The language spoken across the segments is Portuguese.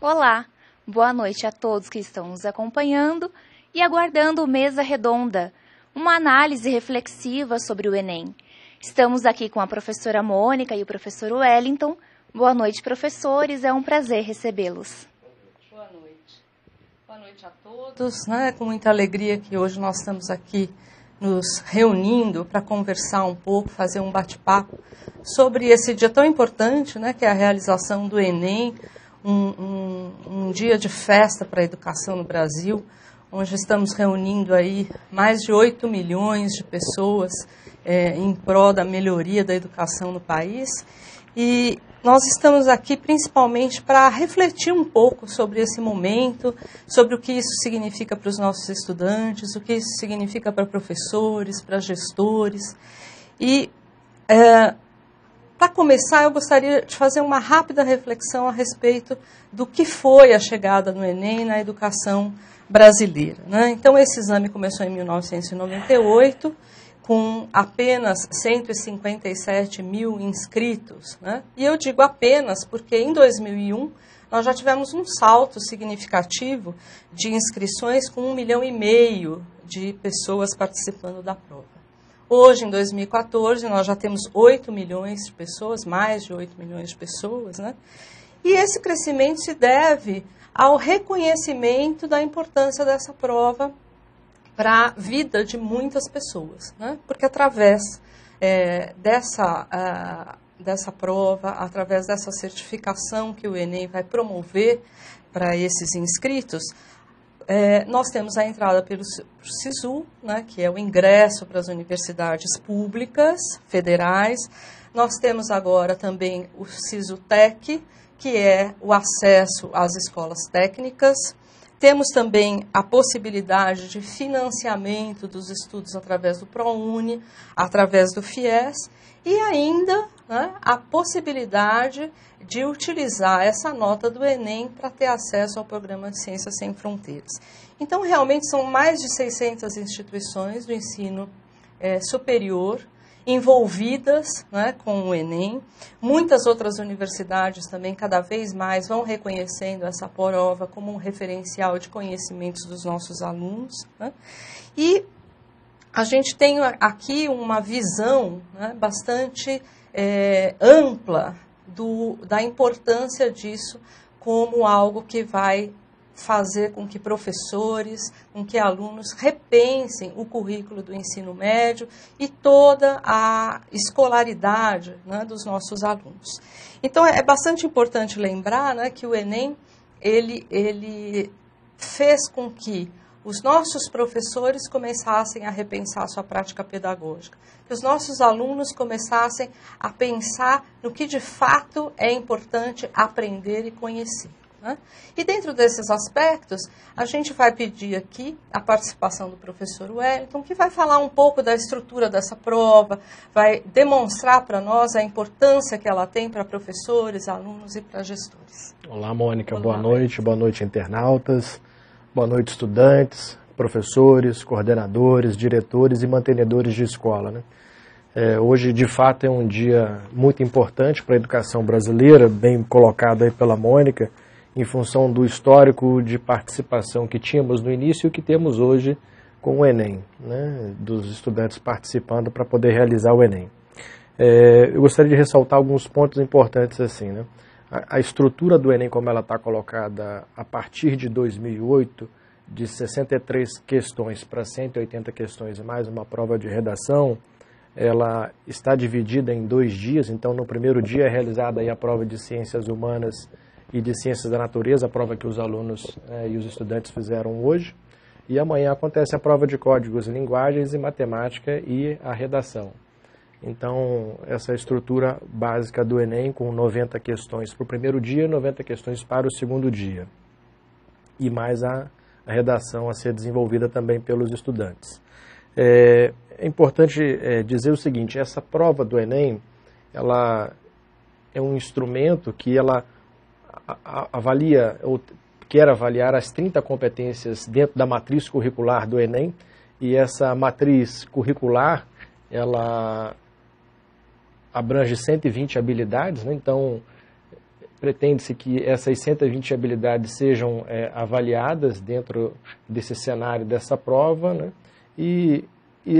Olá, boa noite a todos que estão nos acompanhando e aguardando o Mesa Redonda, uma análise reflexiva sobre o Enem. Estamos aqui com a professora Mônica e o professor Wellington. Boa noite, professores, é um prazer recebê-los. Boa noite. Boa noite a todos. É com muita alegria que hoje nós estamos aqui nos reunindo para conversar um pouco, fazer um bate-papo sobre esse dia tão importante, que é a realização do Enem, um dia de festa para a educação no Brasil, onde estamos reunindo aí mais de 8 milhões de pessoas em prol da melhoria da educação no país. E nós estamos aqui principalmente para refletir um pouco sobre esse momento, sobre o que isso significa para os nossos estudantes, o que isso significa para professores, para gestores. E, para começar, eu gostaria de fazer uma rápida reflexão a respeito do que foi a chegada no Enem na educação brasileira. Então, esse exame começou em 1998, com apenas 157 mil inscritos. E eu digo apenas porque em 2001 nós já tivemos um salto significativo de inscrições com 1,5 milhão de pessoas participando da prova. Hoje, em 2014, nós já temos 8 milhões de pessoas, mais de 8 milhões de pessoas. E esse crescimento se deve ao reconhecimento da importância dessa prova para a vida de muitas pessoas, porque através dessa prova, através dessa certificação que o Enem vai promover para esses inscritos, nós temos a entrada pelo SISU, que é o ingresso para as universidades públicas, federais. Nós temos agora também o SISU-TEC, que é o acesso às escolas técnicas. Temos também a possibilidade de financiamento dos estudos através do ProUni, através do FIES, e ainda a possibilidade de utilizar essa nota do Enem para ter acesso ao Programa de Ciências Sem Fronteiras. Então, realmente, são mais de 600 instituições do ensino superior envolvidas com o Enem. Muitas outras universidades também cada vez mais vão reconhecendo essa prova como um referencial de conhecimentos dos nossos alunos. E a gente tem aqui uma visão bastante ampla da importância disso como algo que vai fazer com que professores, com que alunos repensem o currículo do ensino médio e toda a escolaridade dos nossos alunos. Então, é bastante importante lembrar que o Enem ele fez com que os nossos professores começassem a repensar sua prática pedagógica, que os nossos alunos começassem a pensar no que de fato é importante aprender e conhecer. E dentro desses aspectos, a gente vai pedir aqui a participação do professor Wellington, que vai falar um pouco da estrutura dessa prova, vai demonstrar para nós a importância que ela tem para professores, alunos e para gestores. Olá, Mônica, boa noite, internautas, boa noite, estudantes, professores, coordenadores, diretores e mantenedores de escola. Hoje, de fato, é um dia muito importante para a educação brasileira, bem colocado aí pela Mônica, em função do histórico de participação que tínhamos no início e que temos hoje com o Enem, dos estudantes participando para poder realizar o Enem. Eu gostaria de ressaltar alguns pontos importantes assim. A estrutura do Enem, como ela está colocada a partir de 2008, de 63 questões para 180 questões, mais uma prova de redação, ela está dividida em 2 dias. Então, no primeiro dia é realizada aí a prova de Ciências Humanas e de Ciências da Natureza, a prova que os alunos e os estudantes fizeram hoje. E amanhã acontece a prova de Códigos e Linguagens e Matemática e a redação. Então, essa é a estrutura básica do Enem, com 90 questões para o primeiro dia e 90 questões para o segundo dia. E mais a redação a ser desenvolvida também pelos estudantes. É importante dizer o seguinte: essa prova do Enem, ela é um instrumento que ela avalia, ou quer avaliar as 30 competências dentro da matriz curricular do Enem, e essa matriz curricular, ela abrange 120 habilidades, Então, pretende-se que essas 120 habilidades sejam avaliadas dentro desse cenário dessa prova, né? E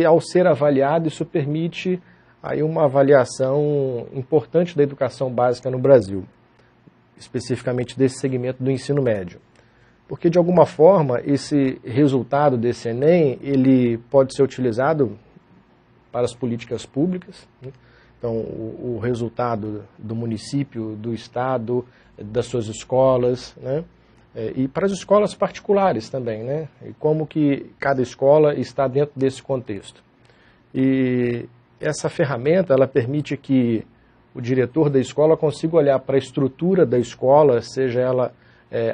ao ser avaliado, isso permite aí uma avaliação importante da educação básica no Brasil, especificamente desse segmento do ensino médio. Porque, de alguma forma, esse resultado desse Enem, ele pode ser utilizado para as políticas públicas, né? Então, o resultado do município, do estado, das suas escolas, né? E para as escolas particulares também, né? E como que cada escola está dentro desse contexto. E essa ferramenta, ela permite que o diretor da escola consiga olhar para a estrutura da escola, seja ela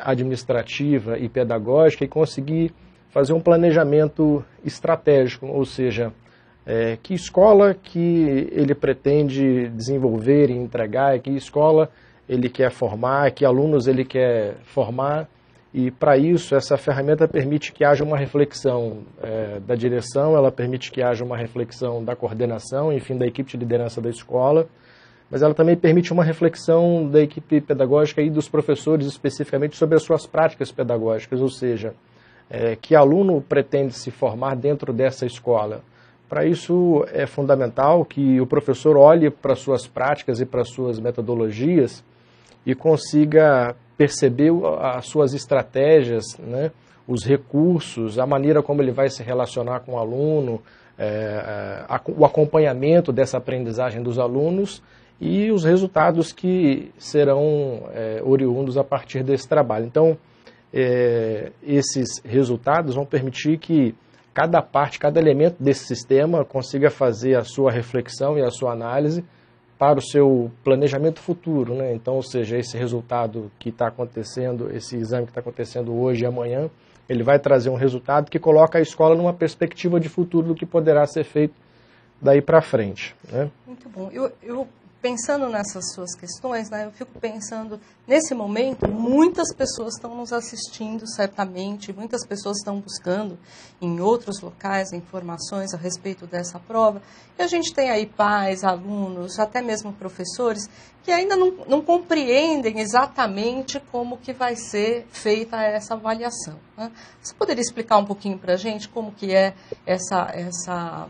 administrativa e pedagógica, e conseguir fazer um planejamento estratégico, ou seja, que escola que ele pretende desenvolver e entregar, que escola ele quer formar, que alunos ele quer formar, e para isso essa ferramenta permite que haja uma reflexão da direção, ela permite que haja uma reflexão da coordenação, enfim, da equipe de liderança da escola, mas ela também permite uma reflexão da equipe pedagógica e dos professores especificamente sobre as suas práticas pedagógicas, ou seja, que aluno pretende se formar dentro dessa escola. Para isso é fundamental que o professor olhe para suas práticas e para suas metodologias e consiga perceber as suas estratégias, né, os recursos, a maneira como ele vai se relacionar com o aluno, o acompanhamento dessa aprendizagem dos alunos e os resultados que serão oriundos a partir desse trabalho. Então, esses resultados vão permitir que cada parte, cada elemento desse sistema consiga fazer a sua reflexão e a sua análise para o seu planejamento futuro, né? Então, ou seja, esse resultado que está acontecendo, esse exame que está acontecendo hoje e amanhã, ele vai trazer um resultado que coloca a escola numa perspectiva de futuro do que poderá ser feito daí para frente, né? Muito bom. Eu pensando nessas suas questões, né, eu fico pensando, nesse momento, muitas pessoas estão nos assistindo, certamente, muitas pessoas estão buscando em outros locais informações a respeito dessa prova, e a gente tem aí pais, alunos, até mesmo professores, que ainda não compreendem exatamente como que vai ser feita essa avaliação, né? Você poderia explicar um pouquinho para a gente como que é essa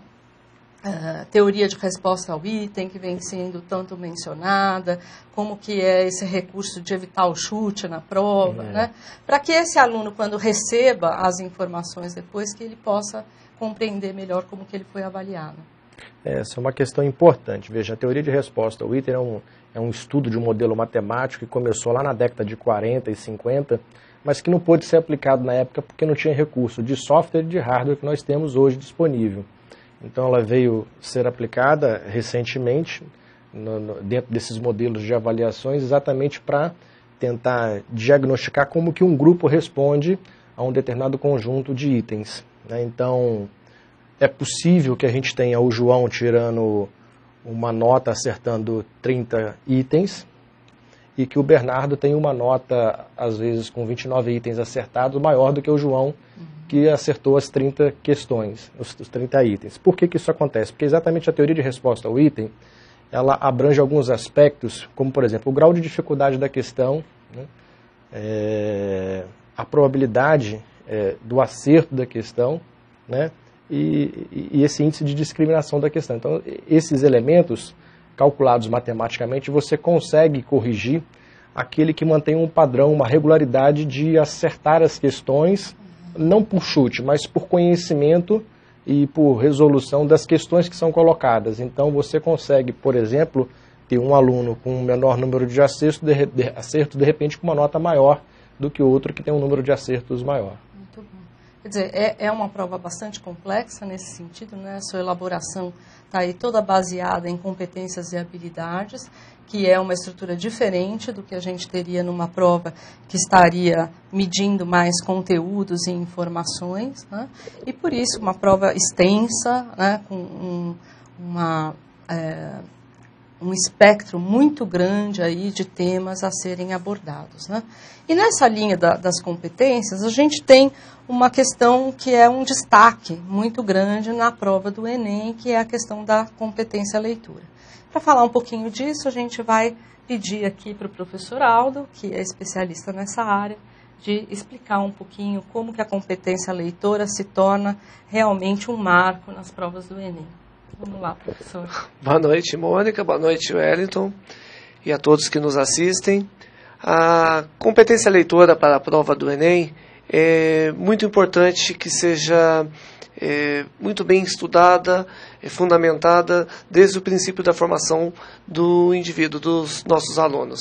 teoria de resposta ao item, que vem sendo tanto mencionada, como que é esse recurso de evitar o chute na prova, né? Para que esse aluno, quando receba as informações depois, que ele possa compreender melhor como que ele foi avaliado. Essa é uma questão importante. Veja, a teoria de resposta ao item é um estudo de um modelo matemático que começou lá na década de 40 e 50, mas que não pôde ser aplicado na época porque não tinha recurso de software e de hardware que nós temos hoje disponível. Então ela veio ser aplicada recentemente dentro desses modelos de avaliações exatamente para tentar diagnosticar como que um grupo responde a um determinado conjunto de itens, né? Então é possível que a gente tenha o João tirando uma nota acertando 30 itens e que o Bernardo tenha uma nota, às vezes com 29 itens acertados, maior do que o João, que acertou as 30 questões, os 30 itens. Por que isso acontece? Porque exatamente a teoria de resposta ao item, ela abrange alguns aspectos, como, por exemplo, o grau de dificuldade da questão, né? A probabilidade do acerto da questão, né? E esse índice de discriminação da questão. Então, esses elementos calculados matematicamente, você consegue corrigir aquele que mantém um padrão, uma regularidade de acertar as questões, não por chute, mas por conhecimento e por resolução das questões que são colocadas. Então você consegue, por exemplo, ter um aluno com um menor número de acertos, de repente com uma nota maior do que o outro que tem um número de acertos maior. Muito bom. Quer dizer, é uma prova bastante complexa nesse sentido, né? A sua elaboração está aí toda baseada em competências e habilidades, que é uma estrutura diferente do que a gente teria numa prova que estaria medindo mais conteúdos e informações, né? E por isso uma prova extensa, né? Com um espectro muito grande aí de temas a serem abordados, né? E nessa linha das competências, a gente tem uma questão que é um destaque muito grande na prova do Enem, que é a questão da competência leitura. Para falar um pouquinho disso, a gente vai pedir aqui para o professor Aldo, que é especialista nessa área, de explicar um pouquinho como que a competência leitora se torna realmente um marco nas provas do Enem. Vamos lá, professor. Boa noite, Mônica. Boa noite, Wellington. E a todos que nos assistem. A competência leitora para a prova do Enem é muito importante que seja muito bem estudada, fundamentada desde o princípio da formação do indivíduo, dos nossos alunos.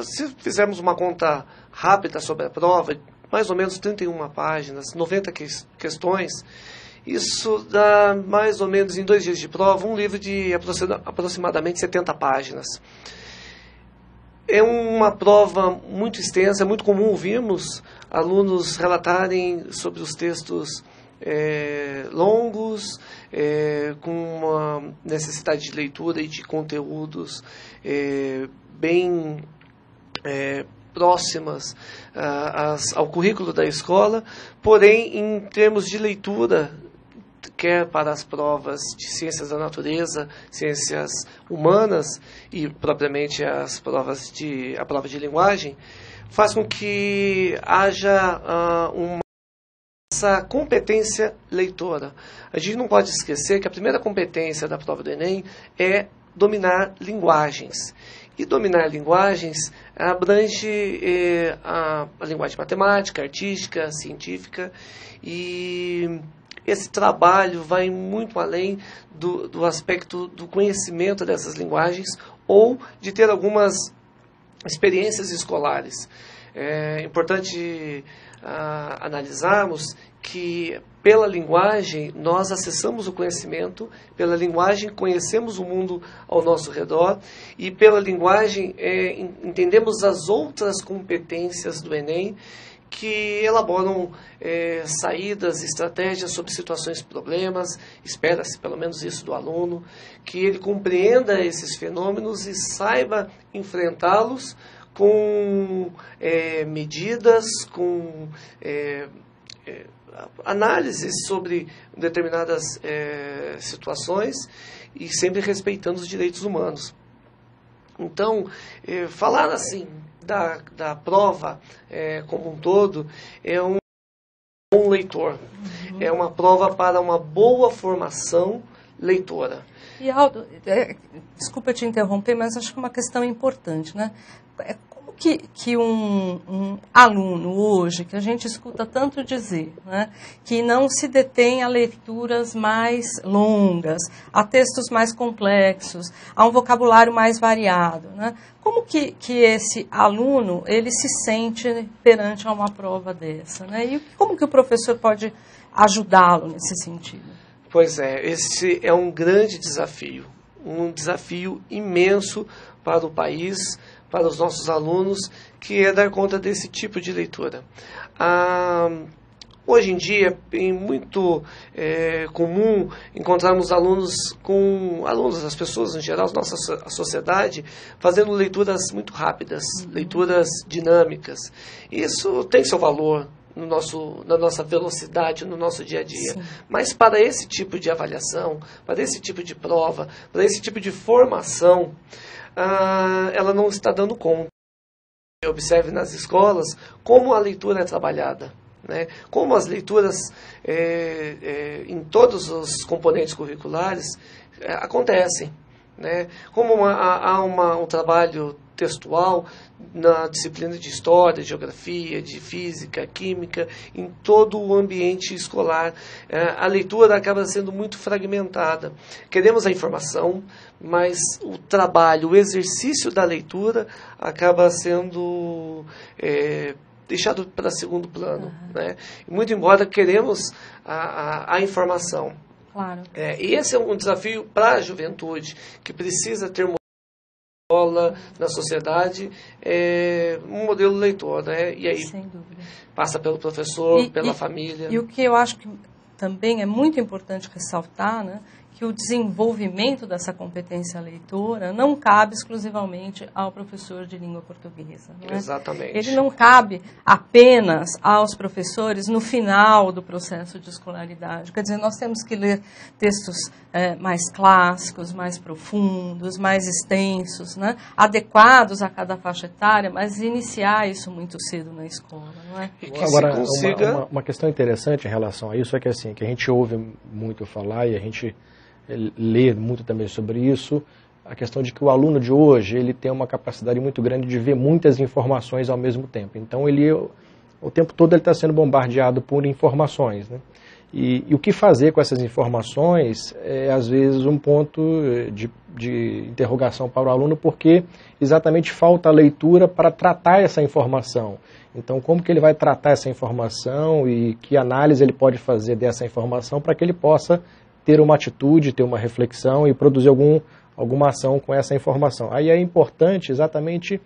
Se fizermos uma conta rápida sobre a prova, mais ou menos 31 páginas, 90 questões, isso dá mais ou menos em 2 dias de prova um livro de aproximadamente 70 páginas. É uma prova muito extensa, é muito comum ouvirmos alunos relatarem sobre os textos longos, com uma necessidade de leitura e de conteúdos bem próximas ao currículo da escola, porém, em termos de leitura, quer para as provas de ciências da natureza, ciências humanas e propriamente a prova de linguagem, faz com que haja essa competência leitora. A gente não pode esquecer que a primeira competência da prova do Enem é dominar linguagens. E dominar linguagens abrange a linguagem matemática, artística, científica, e esse trabalho vai muito além do aspecto do conhecimento dessas linguagens ou de ter algumas experiências escolares. É importante analisarmos que pela linguagem nós acessamos o conhecimento, pela linguagem conhecemos o mundo ao nosso redor e pela linguagem entendemos as outras competências do Enem que elaboram saídas, estratégias sobre situações e problemas. Espera-se pelo menos isso do aluno, que ele compreenda esses fenômenos e saiba enfrentá-los com medidas, com análises sobre determinadas situações e sempre respeitando os direitos humanos. Então, falar assim da prova como um todo é um bom leitor. É uma prova para uma boa formação leitora. E Aldo, desculpa te interromper, mas acho que é uma questão importante, né? Como que um aluno hoje, que a gente escuta tanto dizer, né, que não se detém a leituras mais longas, a textos mais complexos, a um vocabulário mais variado, né? Como que esse aluno ele se sente perante a uma prova dessa, né? E como que o professor pode ajudá-lo nesse sentido? Pois esse é um grande desafio, um desafio imenso para o país, para os nossos alunos, que é dar conta desse tipo de leitura. Hoje em dia é muito comum encontrarmos as pessoas em geral, a sociedade, fazendo leituras muito rápidas, leituras dinâmicas. Isso tem seu valor na nossa velocidade, no nosso dia a dia. Sim. Mas para esse tipo de avaliação, para esse tipo de prova, para esse tipo de formação, ela não está dando conta. Observe nas escolas como a leitura é trabalhada, né? Como as leituras em todos os componentes curriculares acontecem, né? Como há um trabalho textual na disciplina de história, de geografia, de física, química, em todo o ambiente escolar. A leitura acaba sendo muito fragmentada. Queremos a informação, mas o trabalho, o exercício da leitura acaba sendo deixado para segundo plano, né? Muito embora queremos a informação. Claro. E esse é um desafio para a juventude, que precisa ter escola, na sociedade, um modelo leitor, né? E aí sem dúvida, passa pelo professor, pela família. E o que eu acho que também é muito importante ressaltar, né, que o desenvolvimento dessa competência leitora não cabe exclusivamente ao professor de língua portuguesa. Não é? Exatamente. Ele não cabe apenas aos professores no final do processo de escolaridade. Quer dizer, nós temos que ler textos mais clássicos, mais profundos, mais extensos, né? Adequados a cada faixa etária, mas iniciar isso muito cedo na escola. Não é? E que Agora, consiga... uma questão interessante em relação a isso é que, assim, que a gente ouve muito falar e a gente lê muito também sobre isso, a questão de que o aluno de hoje ele tem uma capacidade muito grande de ver muitas informações ao mesmo tempo. Então, ele, o tempo todo ele está sendo bombardeado por informações, né? E o que fazer com essas informações é, às vezes, um ponto de interrogação para o aluno, porque exatamente falta a leitura para tratar essa informação. Então, como que ele vai tratar essa informação e que análise ele pode fazer dessa informação para que ele possa ter uma atitude, ter uma reflexão e produzir alguma ação com essa informação. Aí é importante exatamente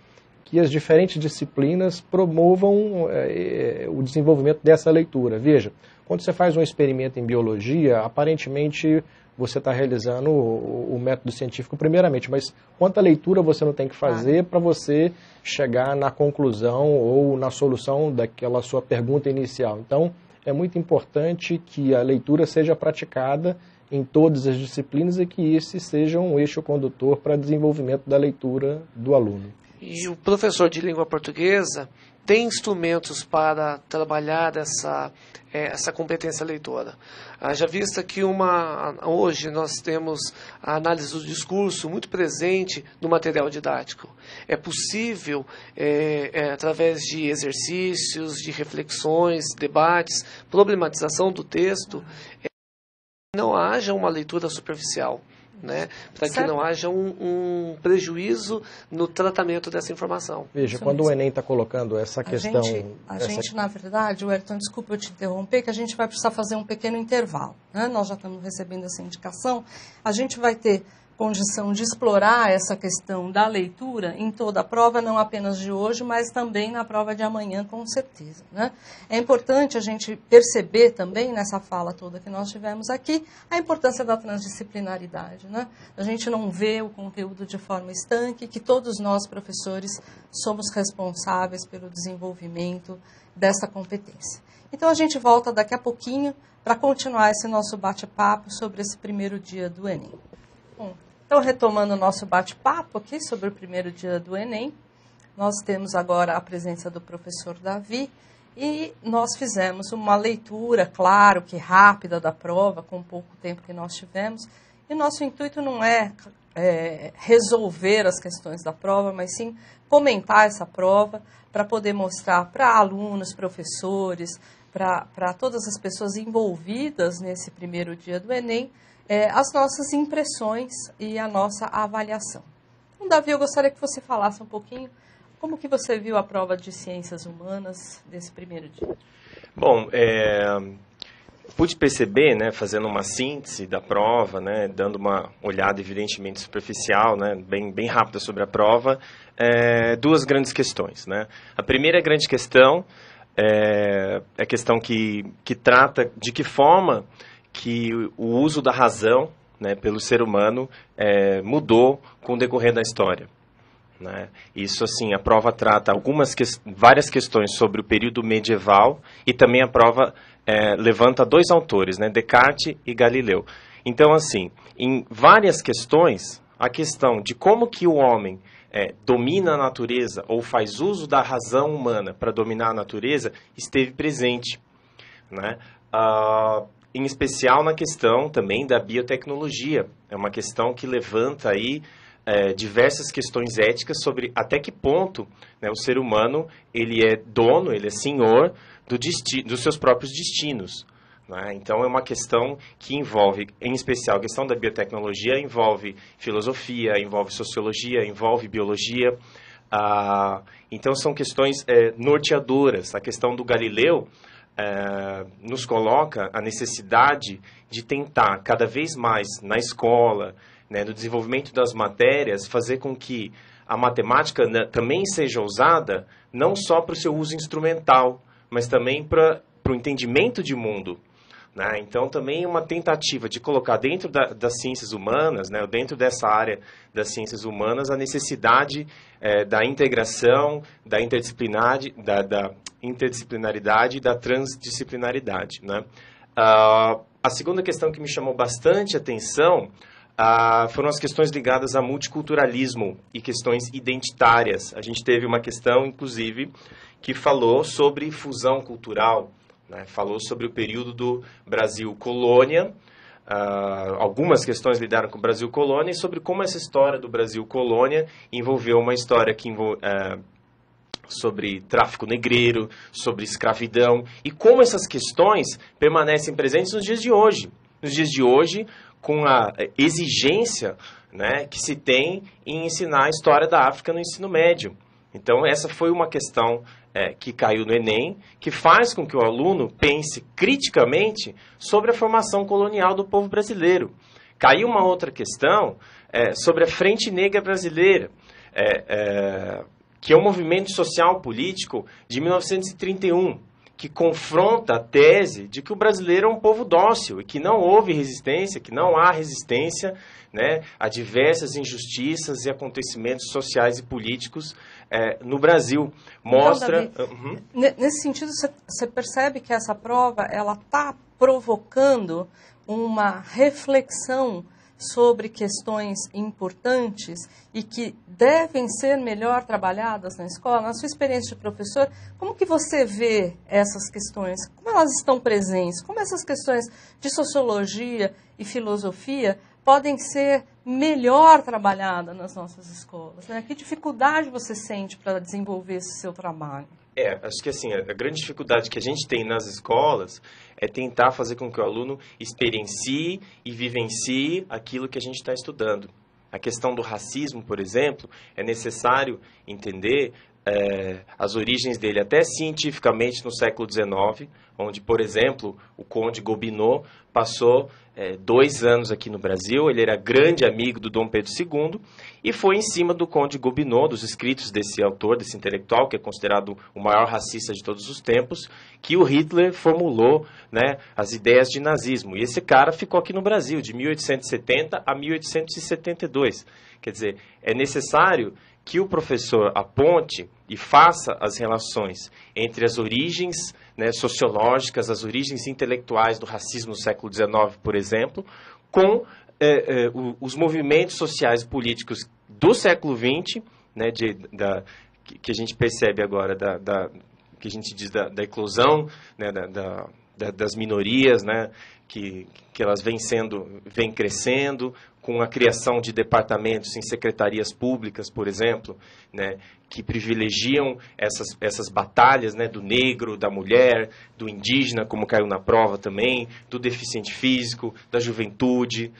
que as diferentes disciplinas promovam o desenvolvimento dessa leitura. Veja, quando você faz um experimento em biologia, aparentemente você está realizando o método científico primeiramente, mas quanta leitura você não tem que fazer para você chegar na conclusão ou na solução daquela sua pergunta inicial. Então, é muito importante que a leitura seja praticada em todas as disciplinas e que esse seja um eixo condutor para o desenvolvimento da leitura do aluno. E o professor de língua portuguesa tem instrumentos para trabalhar essa competência leitora. Já vista que hoje nós temos a análise do discurso muito presente no material didático. É possível, através de exercícios, de reflexões, debates, problematização do texto, não haja uma leitura superficial, né? Para que não haja um prejuízo no tratamento dessa informação. Veja, quando o Enem está colocando essa questão... A gente, na verdade, Wellington, desculpa eu te interromper, que a gente vai precisar fazer um pequeno intervalo, né? Nós já estamos recebendo essa indicação. A gente vai ter condição de explorar essa questão da leitura em toda a prova, não apenas de hoje, mas também na prova de amanhã, com certeza, né? É importante a gente perceber também, nessa fala toda que nós tivemos aqui, a importância da transdisciplinaridade, né? A gente não vê o conteúdo de forma estanque, que todos nós, professores, somos responsáveis pelo desenvolvimento dessa competência. Então, a gente volta daqui a pouquinho para continuar esse nosso bate-papo sobre esse primeiro dia do Enem. Bom, então, retomando o nosso bate-papo aqui sobre o primeiro dia do Enem, nós temos agora a presença do professor Davi e nós fizemos uma leitura, claro que rápida da prova, com o pouco tempo que nós tivemos. E nosso intuito não é resolver as questões da prova, mas sim comentar essa prova para poder mostrar para alunos, professores, para todas as pessoas envolvidas nesse primeiro dia do Enem, as nossas impressões e a nossa avaliação. Então, Davi, eu gostaria que você falasse um pouquinho como que você viu a prova de Ciências Humanas desse primeiro dia. Bom, pude perceber, né, fazendo uma síntese da prova, né, dando uma olhada evidentemente superficial, né, bem rápida sobre a prova, duas grandes questões, né? A primeira grande questão é a questão que trata de que forma que o uso da razão, né, pelo ser humano mudou com o decorrer da história, né? Isso, assim, a prova trata várias questões sobre o período medieval e também a prova levanta dois autores, né, Descartes e Galileu. Então, assim, em várias questões, a questão de como que o homem domina a natureza ou faz uso da razão humana para dominar a natureza esteve presente, né? Em especial na questão também da biotecnologia. É uma questão que levanta aí diversas questões éticas sobre até que ponto, né, o ser humano ele é dono, ele é senhor dos seus próprios destinos, né? Então é uma questão que envolve, em especial a questão da biotecnologia, envolve filosofia, envolve sociologia, envolve biologia. Então são questões norteadoras. A questão do Galileu nos coloca a necessidade de tentar cada vez mais na escola, né, no desenvolvimento das matérias, fazer com que a matemática também seja usada não só para o seu uso instrumental, mas também para o entendimento de mundo, né? Então, também uma tentativa de colocar dentro das ciências humanas, né, dentro dessa área das ciências humanas, a necessidade da integração, da interdisciplinaridade e da transdisciplinaridade, né? A segunda questão que me chamou bastante atenção foram as questões ligadas a multiculturalismo e questões identitárias. A gente teve uma questão, inclusive, que falou sobre fusão cultural, né? Falou sobre o período do Brasil colônia, algumas questões lidaram com o Brasil colônia e sobre como essa história do Brasil colônia envolveu uma história que sobre tráfico negreiro, sobre escravidão, e como essas questões permanecem presentes nos dias de hoje. Nos dias de hoje, com a exigência, né, que se tem em ensinar a história da África no ensino médio. Então, essa foi uma questão que caiu no Enem, que faz com que o aluno pense criticamente sobre a formação colonial do povo brasileiro. Caiu uma outra questão sobre a Frente Negra Brasileira, que é um movimento social político de 1931, que confronta a tese de que o brasileiro é um povo dócil e que não houve resistência, que não há resistência, né, a diversas injustiças e acontecimentos sociais e políticos no Brasil. Mostra... Então, Davi, nesse sentido, você percebe que essa prova ela está provocando uma reflexão sobre questões importantes e que devem ser melhor trabalhadas na escola. Na sua experiência de professor, como que você vê essas questões? Como elas estão presentes? Como essas questões de sociologia e filosofia podem ser melhor trabalhadas nas nossas escolas, né? Que dificuldade você sente para desenvolver esse seu trabalho? Acho que assim, a grande dificuldade que a gente tem nas escolas é tentar fazer com que o aluno experiencie e vivencie aquilo que a gente está estudando. A questão do racismo, por exemplo, é necessário entender as origens dele até cientificamente no século XIX, onde, por exemplo, o Conde Gobineau passou 2 anos aqui no Brasil. Ele era grande amigo do Dom Pedro II e foi em cima do Conde Gobineau, dos escritos desse autor, desse intelectual, que é considerado o maior racista de todos os tempos, que o Hitler formulou, né, as ideias de nazismo. E esse cara ficou aqui no Brasil de 1870 a 1872. Quer dizer, é necessário que o professor aponte e faça as relações entre as origens, né, sociológicas, as origens intelectuais do racismo no século XIX, por exemplo, com os movimentos sociais e políticos do século XX, né, que a gente percebe agora, que a gente diz da eclosão, né, das minorias, né, que elas vêm crescendo, com a criação de departamentos em secretarias públicas, por exemplo, né, que privilegiam essas batalhas, né, do negro, da mulher, do indígena, como caiu na prova também, do deficiente físico, da juventude,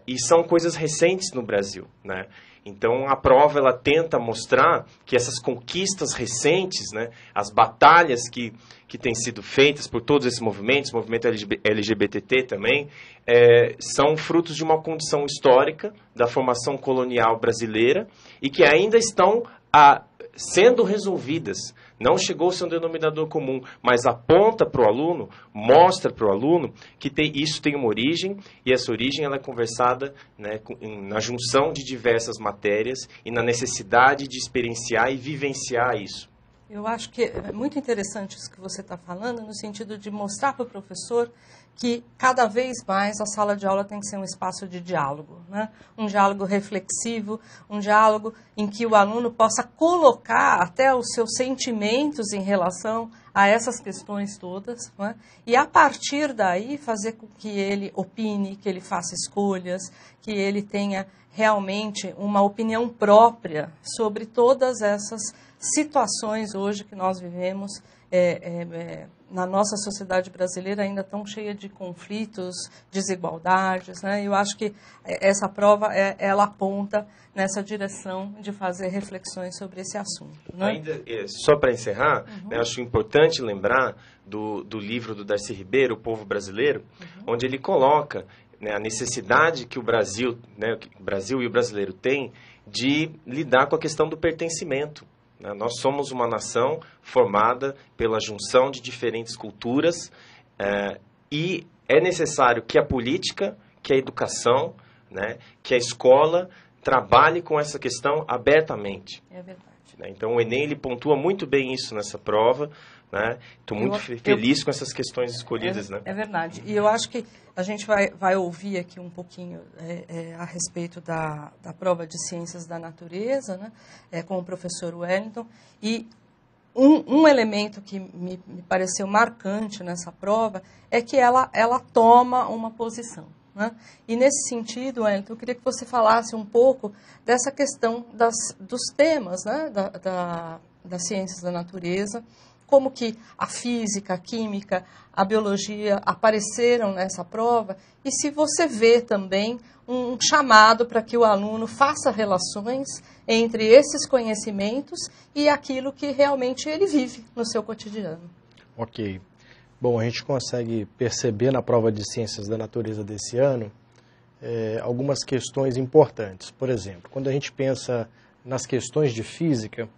e são coisas recentes no Brasil, né? Então, a prova ela tenta mostrar que essas conquistas recentes, né, as batalhas que têm sido feitas por todos esses movimentos, movimento LGBT também, são frutos de uma condição histórica da formação colonial brasileira e que ainda estão sendo resolvidas. Não chegou a ser um denominador comum, mas aponta para o aluno, mostra para o aluno que isso tem uma origem, e essa origem ela é conversada, né, na junção de diversas matérias e na necessidade de experienciar e vivenciar isso. Eu acho que é muito interessante isso que você está falando, no sentido de mostrar para o professor que cada vez mais a sala de aula tem que ser um espaço de diálogo, né? Um diálogo reflexivo, um diálogo em que o aluno possa colocar até os seus sentimentos em relação a essas questões todas, né? E a partir daí fazer com que ele opine, que ele faça escolhas, que ele tenha realmente uma opinião própria sobre todas essas situações hoje que nós vivemos na nossa sociedade brasileira, ainda tão cheia de conflitos, desigualdades, né? Eu acho que essa prova ela aponta nessa direção de fazer reflexões sobre esse assunto, né? Ainda, só para encerrar, né, acho importante lembrar do livro do Darcy Ribeiro, O Povo Brasileiro, onde ele coloca, né, a necessidade que o Brasil, né, o Brasil e o brasileiro têm de lidar com a questão do pertencimento. Nós somos uma nação formada pela junção de diferentes culturas e é necessário que a política, que a educação, né, que a escola trabalhe com essa questão abertamente. É verdade. Então o Enem ele pontua muito bem isso nessa prova, né? Estou muito feliz com essas questões escolhidas, né? É verdade. E eu acho que a gente vai ouvir aqui um pouquinho a respeito da prova de Ciências da Natureza, né? Com o professor Wellington. E um elemento que me pareceu marcante nessa prova é que ela toma uma posição, né? E nesse sentido, Wellington, eu queria que você falasse um pouco dessa questão dos temas, né? das ciências da natureza, como que a física, a química, a biologia apareceram nessa prova, e se você vê também um chamado para que o aluno faça relações entre esses conhecimentos e aquilo que realmente ele vive no seu cotidiano. Ok. Bom, a gente consegue perceber na prova de Ciências da Natureza desse ano algumas questões importantes. Por exemplo, quando a gente pensa nas questões de física,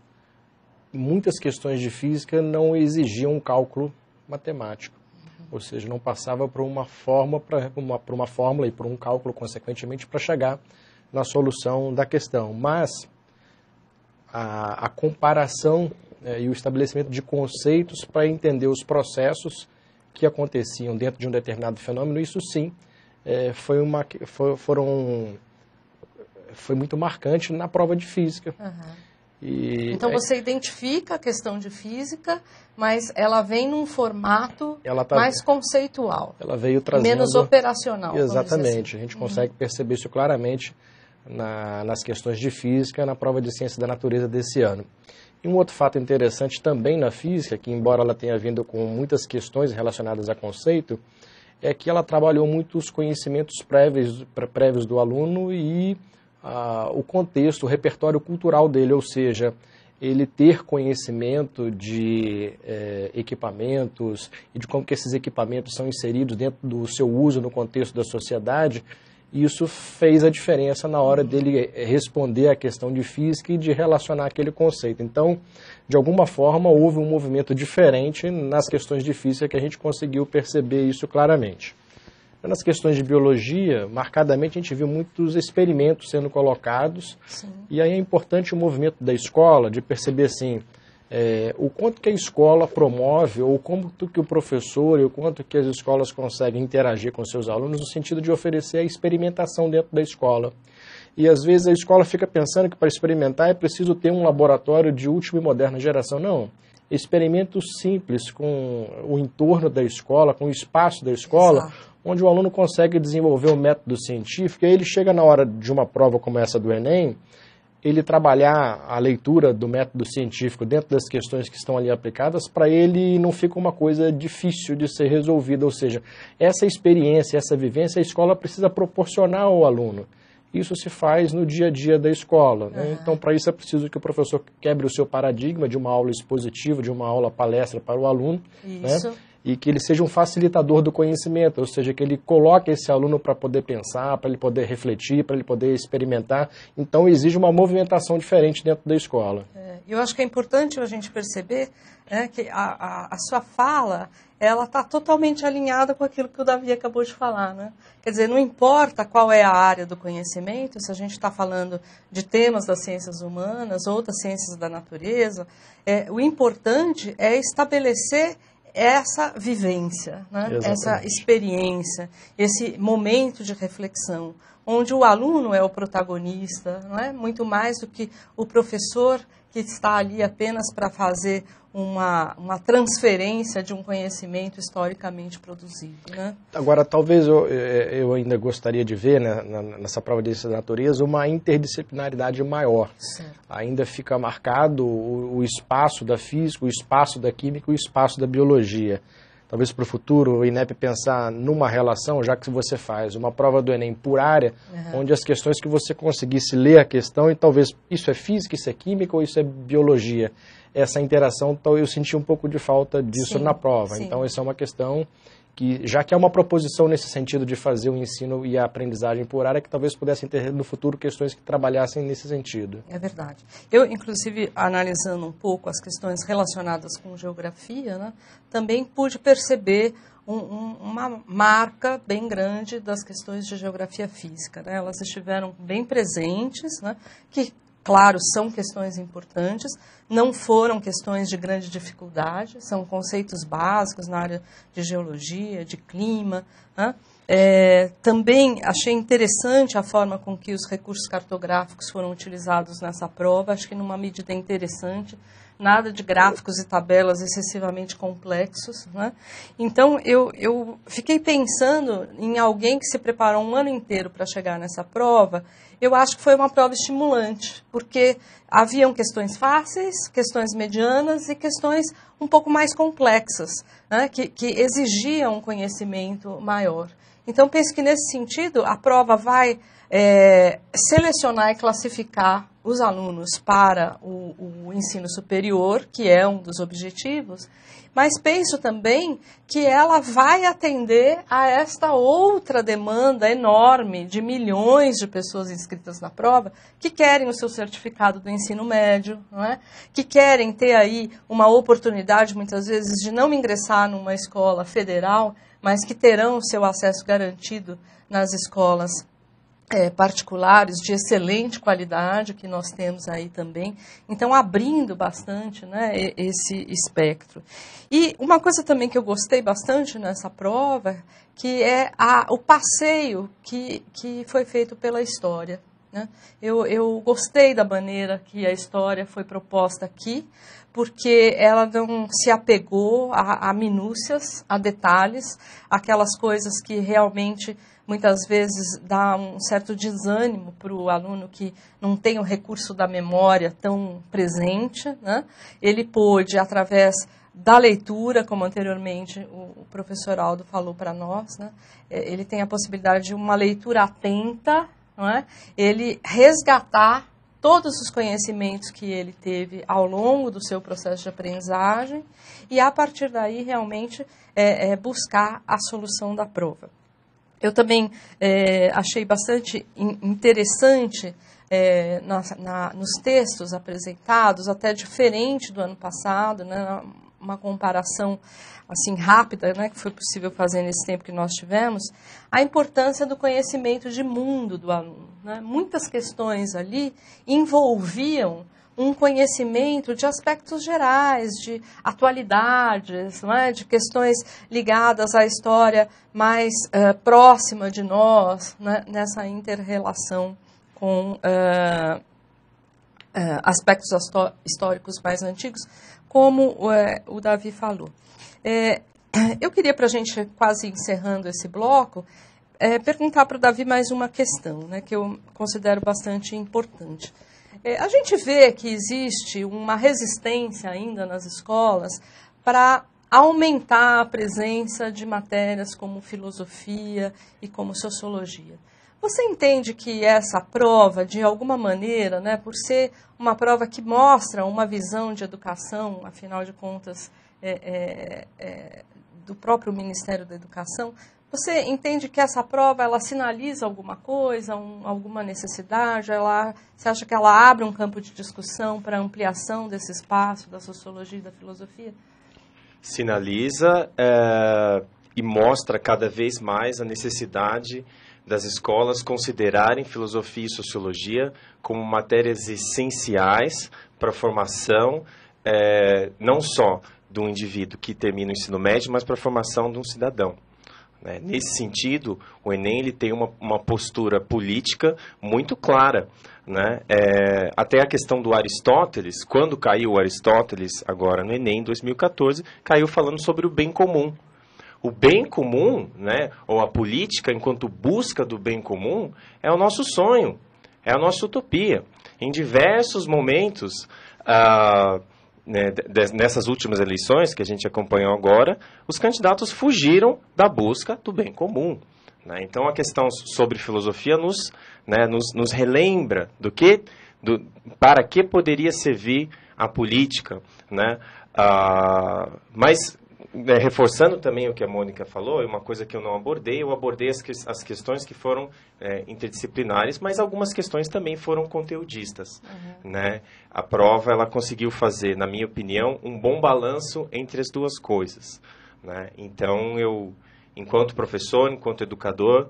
muitas questões de física não exigiam um cálculo matemático, ou seja, não passava por uma fórmula e por um cálculo, consequentemente, para chegar na solução da questão. Mas a comparação e o estabelecimento de conceitos para entender os processos que aconteciam dentro de um determinado fenômeno, isso sim foi muito marcante na prova de física. Então você identifica a questão de física, mas ela vem num formato mais conceitual. Ela veio trazendo... Menos operacional. Exatamente. Assim. A gente consegue perceber isso claramente nas questões de física, na prova de Ciência da Natureza desse ano. E um outro fato interessante também na física, que embora ela tenha vindo com muitas questões relacionadas a conceito, é que ela trabalhou muito os conhecimentos prévios do aluno e o contexto, o repertório cultural dele, ou seja, ele ter conhecimento de equipamentos e de como que esses equipamentos são inseridos dentro do seu uso no contexto da sociedade. Isso fez a diferença na hora dele responder à questão de física e de relacionar aquele conceito. Então, de alguma forma, houve um movimento diferente nas questões de física que a gente conseguiu perceber isso claramente. Nas questões de biologia, marcadamente a gente viu muitos experimentos sendo colocados. Sim. E aí é importante o movimento da escola de perceber assim, o quanto que a escola promove, ou como que o professor e o quanto que as escolas conseguem interagir com seus alunos no sentido de oferecer a experimentação dentro da escola. E às vezes a escola fica pensando que para experimentar é preciso ter um laboratório de última e moderna geração. Não. Experimentos simples com o entorno da escola, com o espaço da escola, exato, onde o aluno consegue desenvolver o método científico, e aí ele chega na hora de uma prova como essa do Enem, ele trabalhar a leitura do método científico dentro das questões que estão ali aplicadas, para ele não fica uma coisa difícil de ser resolvida, ou seja, essa experiência, essa vivência, a escola precisa proporcionar ao aluno. Isso se faz no dia a dia da escola, né? Então, para isso é preciso que o professor quebre o seu paradigma de uma aula expositiva, de uma aula palestra para o aluno, né? E que ele seja um facilitador do conhecimento, ou seja, que ele coloque esse aluno para poder pensar, para ele poder refletir, para ele poder experimentar. Então, exige uma movimentação diferente dentro da escola. Eu acho que é importante a gente perceber que a sua fala, ela está totalmente alinhada com aquilo que o Davi acabou de falar, né? Quer dizer, não importa qual é a área do conhecimento, se a gente está falando de temas das ciências humanas ou das ciências da natureza, o importante é estabelecer essa vivência, né? Essa experiência, esse momento de reflexão, onde o aluno é o protagonista, não é? Muito mais do que o professor que está ali apenas para fazer uma transferência de um conhecimento historicamente produzido, né? Agora, talvez eu ainda gostaria de ver, né, nessa prova de ciência da natureza, uma interdisciplinaridade maior. Certo. Ainda fica marcado o espaço da física, o espaço da química e o espaço da biologia. Talvez para o futuro o INEP pensar numa relação, já que você faz uma prova do Enem por área, onde as questões que você conseguisse ler a questão, e talvez isso é física, isso é química ou isso é biologia. Essa interação, eu senti um pouco de falta disso na prova. Sim. Então, essa é uma questão que já que há uma proposição nesse sentido de fazer o ensino e a aprendizagem por área, que talvez pudessem ter no futuro questões que trabalhassem nesse sentido. É verdade. Eu, inclusive, analisando um pouco as questões relacionadas com geografia, né, também pude perceber uma marca bem grande das questões de geografia física, né? Elas estiveram bem presentes, né, que, claro, são questões importantes, não foram questões de grande dificuldade, são conceitos básicos na área de geologia, de clima, né? Também achei interessante a forma com que os recursos cartográficos foram utilizados nessa prova, acho que numa medida interessante, nada de gráficos e tabelas excessivamente complexos, né? Então, eu fiquei pensando em alguém que se preparou um ano inteiro para chegar nessa prova. Eu acho que foi uma prova estimulante, porque haviam questões fáceis, questões medianas e questões um pouco mais complexas, né, que exigiam um conhecimento maior. Então, penso que, nesse sentido, a prova vai selecionar e classificar os alunos para o ensino superior, que é um dos objetivos, mas penso também que ela vai atender a esta outra demanda enorme de milhões de pessoas inscritas na prova que querem o seu certificado do ensino médio, não é? Que querem ter aí uma oportunidade, muitas vezes, de não ingressar numa escola federal, mas que terão o seu acesso garantido nas escolas particulares de excelente qualidade que nós temos aí também, então abrindo bastante, né, esse espectro. E uma coisa também que eu gostei bastante nessa prova, que é o passeio que foi feito pela história, né? Eu gostei da maneira que a história foi proposta aqui, porque ela não se apegou a minúcias, a detalhes, aquelas coisas que realmente muitas vezes dá um certo desânimo para o aluno que não tem o recurso da memória tão presente, né? Ele pôde, através da leitura, como anteriormente o professor Aldo falou para nós, né? Ele tem a possibilidade de uma leitura atenta, não é? Ele resgatar todos os conhecimentos que ele teve ao longo do seu processo de aprendizagem e, a partir daí, realmente buscar a solução da prova. Eu também achei bastante interessante nos textos apresentados, até diferente do ano passado, né, uma comparação assim rápida, né, que foi possível fazer nesse tempo que nós tivemos, a importância do conhecimento de mundo do aluno, né? Muitas questões ali envolviam um conhecimento de aspectos gerais, de atualidades, não é? De questões ligadas à história mais próxima de nós, né? Nessa inter-relação com aspectos históricos mais antigos, como o Davi falou. Eu queria, para a gente quase encerrando esse bloco, perguntar para o Davi mais uma questão, né, que eu considero bastante importante. A gente vê que existe uma resistência ainda nas escolas para aumentar a presença de matérias como filosofia e como sociologia. Você entende que essa prova, de alguma maneira, né, por ser uma prova que mostra uma visão de educação, afinal de contas, do próprio Ministério da Educação, você entende que essa prova ela sinaliza alguma coisa, alguma necessidade? Você acha que ela abre um campo de discussão para ampliação desse espaço da sociologia e da filosofia? Sinaliza e mostra cada vez mais a necessidade das escolas considerarem filosofia e sociologia como matérias essenciais para a formação, não só do indivíduo que termina o ensino médio, mas para a formação de um cidadão. Nesse sentido, o Enem ele tem uma postura política muito clara, né? Até a questão do Aristóteles, quando caiu o Aristóteles, agora no Enem, em 2014, caiu falando sobre o bem comum. O bem comum, né, ou a política enquanto busca do bem comum, é o nosso sonho, é a nossa utopia. Em diversos momentos, nessas últimas eleições que a gente acompanhou agora, os candidatos fugiram da busca do bem comum, né? Então, a questão sobre filosofia nos relembra para que poderia servir a política, né? Mas reforçando também o que a Mônica falou, uma coisa que eu não abordei, eu abordei as questões que foram interdisciplinares, mas algumas questões também foram conteudistas, né? A prova, ela conseguiu fazer, na minha opinião, um bom balanço entre as duas coisas, né? Então, eu, enquanto professor, enquanto educador,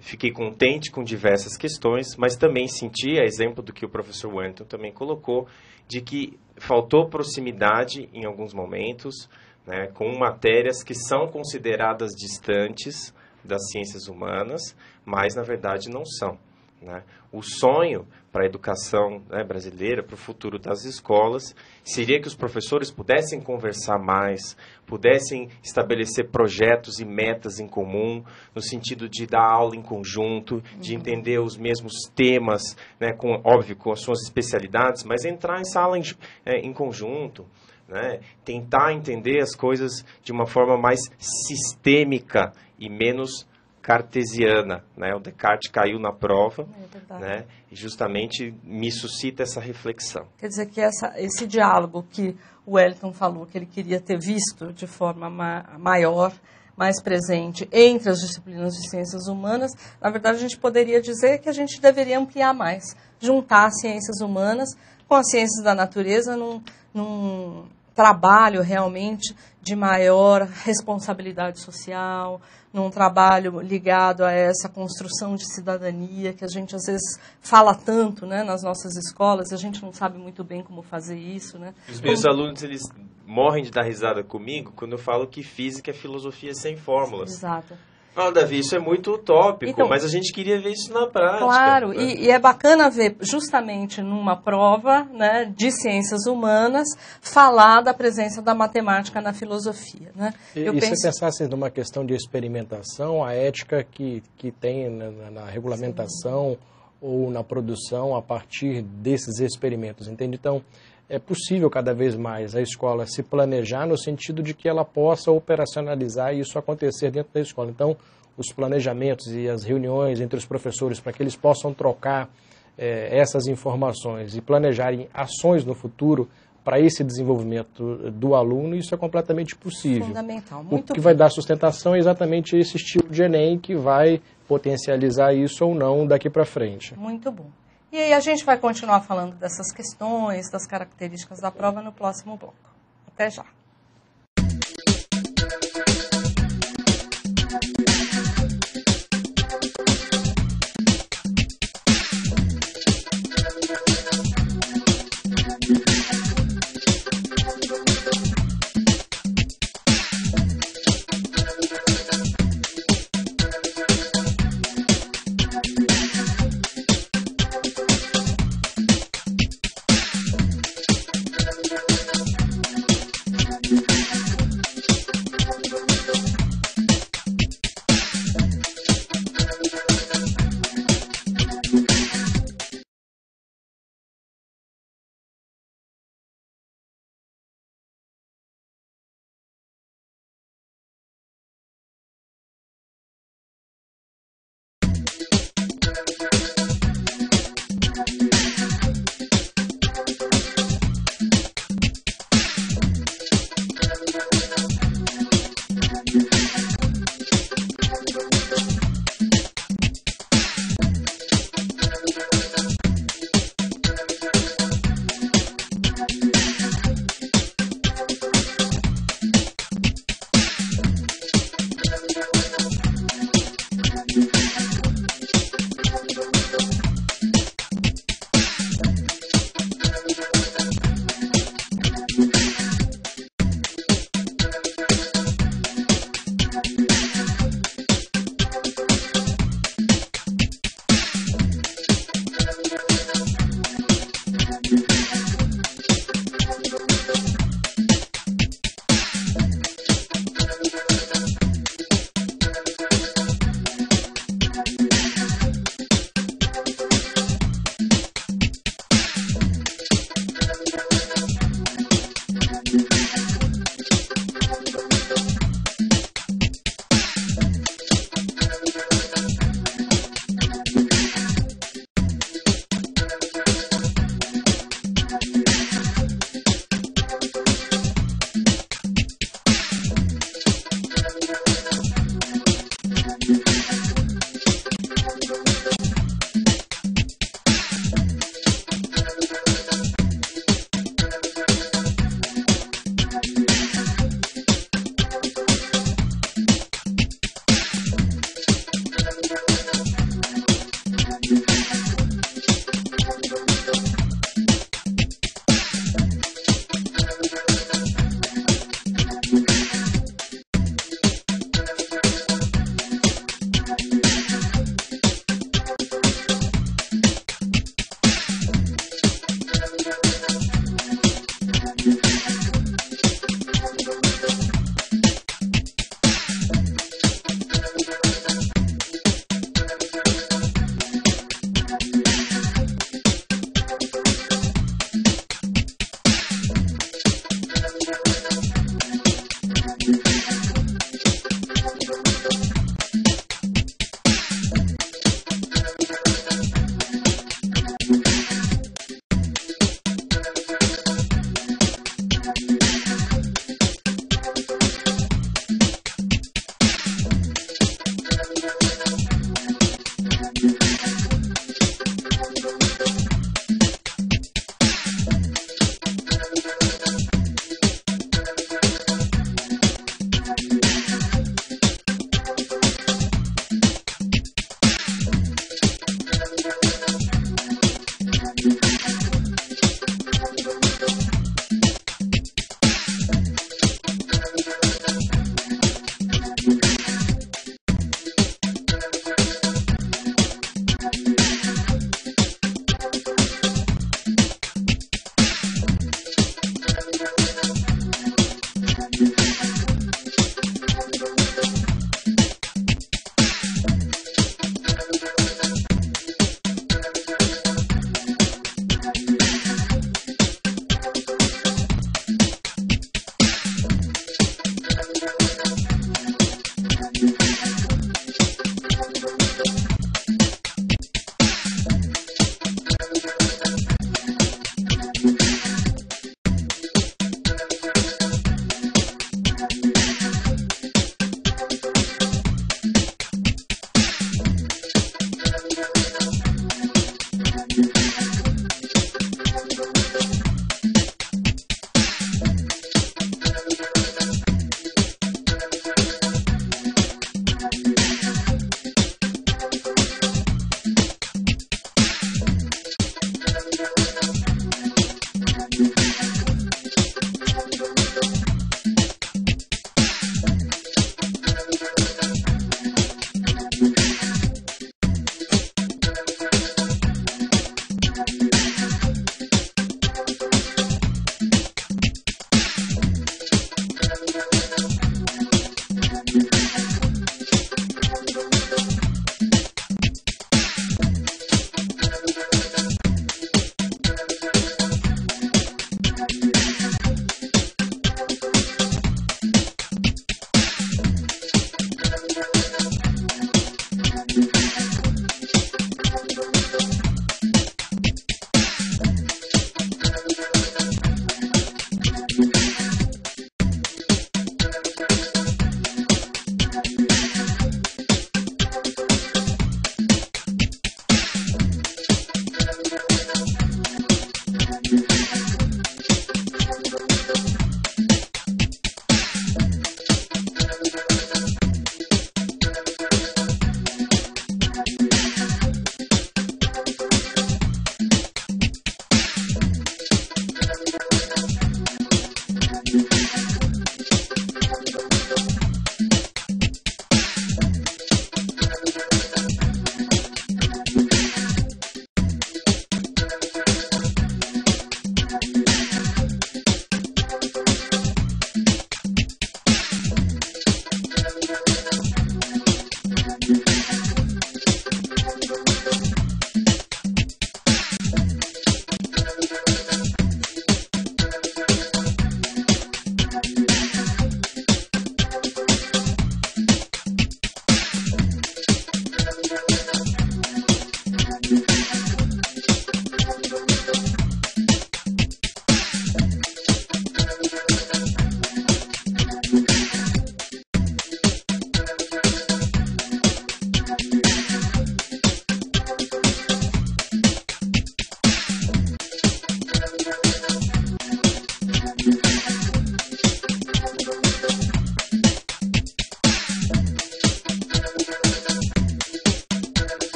fiquei contente com diversas questões, mas também senti, a exemplo do que o professor Wellington também colocou, de que faltou proximidade em alguns momentos, né, com matérias que são consideradas distantes das ciências humanas, mas na verdade não são, né? O sonho para a educação, né, brasileira, para o futuro das escolas, seria que os professores pudessem conversar mais, pudessem estabelecer projetos e metas em comum, no sentido de dar aula em conjunto, de entender os mesmos temas, né, óbvio, com as suas especialidades, mas entrar em sala em conjunto, né? Tentar entender as coisas de uma forma mais sistêmica e menos cartesiana, né? O Descartes caiu na prova, né? E justamente me suscita essa reflexão. Quer dizer que esse diálogo que o Wellington falou, que ele queria ter visto de forma maior, mais presente entre as disciplinas de ciências humanas, na verdade a gente poderia dizer que a gente deveria ampliar mais, juntar as ciências humanas com as ciências da natureza num trabalho realmente de maior responsabilidade social, num trabalho ligado a essa construção de cidadania que a gente às vezes fala tanto, né, nas nossas escolas, a gente não sabe muito bem como fazer isso, né? Os meus alunos, eles morrem de dar risada comigo quando eu falo que física é filosofia sem fórmulas. Exato. Ah, Davi, isso é muito utópico, então, mas a gente queria ver isso na prática. Claro, né? e é bacana ver justamente numa prova, né, de ciências humanas falar da presença da matemática na filosofia. Né? Se pensasse numa questão de experimentação, a ética que tem na regulamentação ou na produção a partir desses experimentos, entende? Então, é possível cada vez mais a escola se planejar no sentido de que ela possa operacionalizar e isso acontecer dentro da escola. Então, os planejamentos e as reuniões entre os professores para que eles possam trocar essas informações e planejarem ações no futuro para esse desenvolvimento do aluno, isso é completamente possível. Fundamental, muito O que vai dar sustentação é exatamente esse estilo de Enem que vai potencializar isso ou não daqui para frente. Muito bom. E aí a gente vai continuar falando dessas questões, das características da prova no próximo bloco. Até já.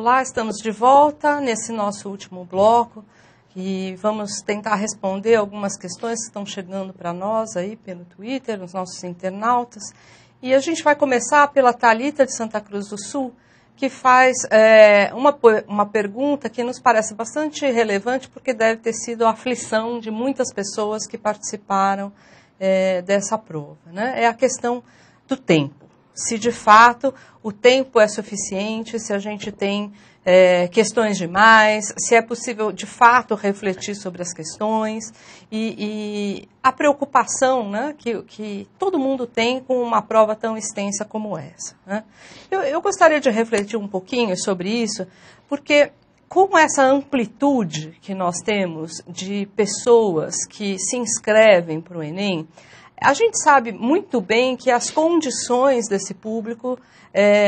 Olá, estamos de volta nesse nosso último bloco e vamos tentar responder algumas questões que estão chegando para nós aí pelo Twitter, os nossos internautas. E a gente vai começar pela Thalita de Santa Cruz do Sul, que faz uma pergunta que nos parece bastante relevante, porque deve ter sido a aflição de muitas pessoas que participaram dessa prova, né? É a questão do tempo. Se de fato o tempo é suficiente, se a gente tem questões demais, se é possível de fato refletir sobre as questões e a preocupação, né, que todo mundo tem com uma prova tão extensa como essa, né? Eu gostaria de refletir um pouquinho sobre isso, porque com essa amplitude que nós temos de pessoas que se inscrevem para o Enem, a gente sabe muito bem que as condições desse público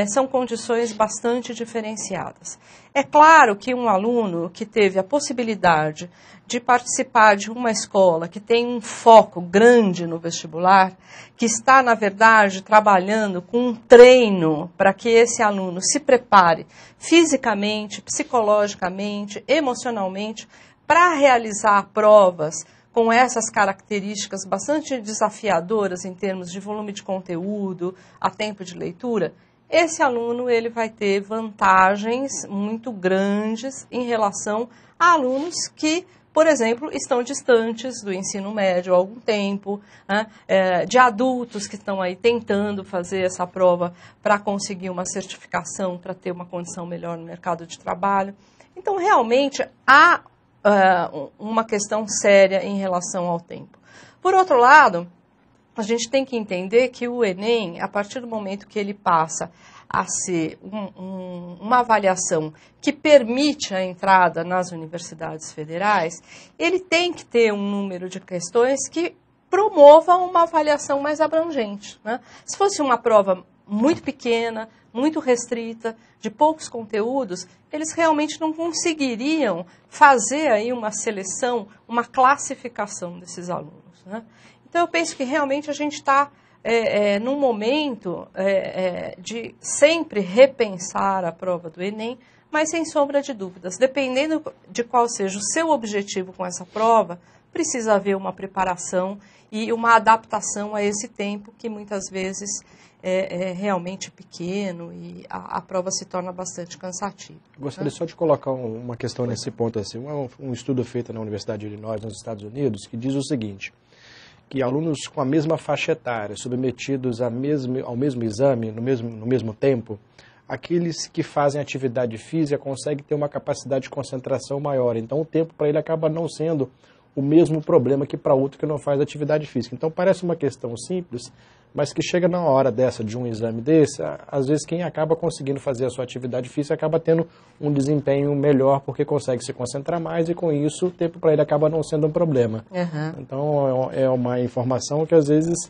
são condições bastante diferenciadas. É claro que um aluno que teve a possibilidade de participar de uma escola que tem um foco grande no vestibular, que está, na verdade, trabalhando com um treino para que esse aluno se prepare fisicamente, psicologicamente, emocionalmente, para realizar provas com essas características bastante desafiadoras em termos de volume de conteúdo, a tempo de leitura, esse aluno ele vai ter vantagens muito grandes em relação a alunos que, por exemplo, estão distantes do ensino médio há algum tempo, né, de adultos que estão aí tentando fazer essa prova para conseguir uma certificação, para ter uma condição melhor no mercado de trabalho. Então, realmente, há uma questão séria em relação ao tempo. Por outro lado, a gente tem que entender que o Enem, a partir do momento que ele passa a ser uma avaliação que permite a entrada nas universidades federais, ele tem que ter um número de questões que promova uma avaliação mais abrangente, né? Se fosse uma prova muito pequena, muito restrita, de poucos conteúdos, eles realmente não conseguiriam fazer aí uma seleção, uma classificação desses alunos, né? Então, eu penso que realmente a gente está num momento de sempre repensar a prova do Enem, mas sem sombra de dúvidas. Dependendo de qual seja o seu objetivo com essa prova, precisa haver uma preparação e uma adaptação a esse tempo que muitas vezes é realmente pequeno e a prova se torna bastante cansativa. Gostaria só de colocar uma questão nesse ponto. Assim, um estudo feito na Universidade de Illinois, nos Estados Unidos, que diz o seguinte, que alunos com a mesma faixa etária, submetidos ao mesmo exame, no mesmo tempo, aqueles que fazem atividade física conseguem ter uma capacidade de concentração maior. Então, o tempo para ele acaba não sendo o mesmo problema que para outro que não faz atividade física. Então, parece uma questão simples, mas que chega na hora de um exame desse, às vezes quem acaba conseguindo fazer a sua atividade física acaba tendo um desempenho melhor porque consegue se concentrar mais e com isso o tempo para ele acaba não sendo um problema. Uhum. Então é uma informação que às vezes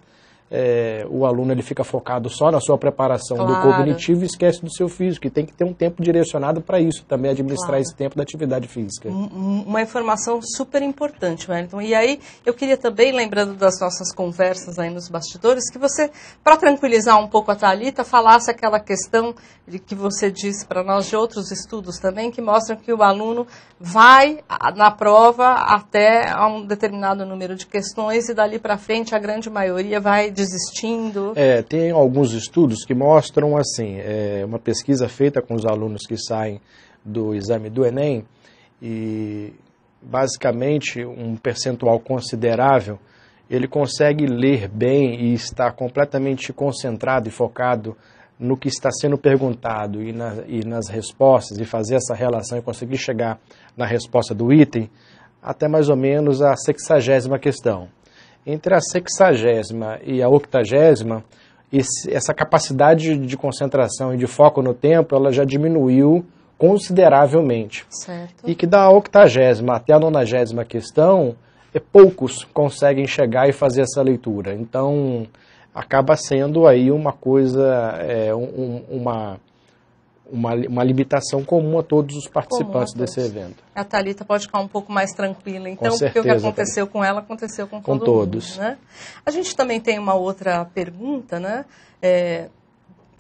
o aluno ele fica focado só na sua preparação do cognitivo e esquece do seu físico, e tem que ter um tempo direcionado para isso, também administrar esse tempo da atividade física. Uma informação super importante, Wellington. E aí, eu queria também, lembrando das nossas conversas aí nos bastidores, que você, para tranquilizar um pouco a Thalita, falasse aquela questão que você disse para nós de outros estudos também, que mostram que o aluno vai na prova até a um determinado número de questões e dali para frente a grande maioria vai desistindo. Tem alguns estudos que mostram assim, uma pesquisa feita com os alunos que saem do exame do Enem e basicamente um percentual considerável, ele consegue ler bem e estar completamente concentrado e focado no que está sendo perguntado e nas respostas, e fazer essa relação e conseguir chegar na resposta do item até mais ou menos a 60ª questão. Entre a 60ª e a 80ª, essa capacidade de concentração e de foco no tempo, ela já diminuiu consideravelmente. Certo. E que da 80ª até a 90ª questão, poucos conseguem chegar e fazer essa leitura. Então, acaba sendo aí uma coisa, uma limitação comum a todos os participantes desse evento. A Thalita pode ficar um pouco mais tranquila, então, com certeza, porque o que aconteceu com ela aconteceu com todo todos. mundo, né? A gente também tem uma outra pergunta, né?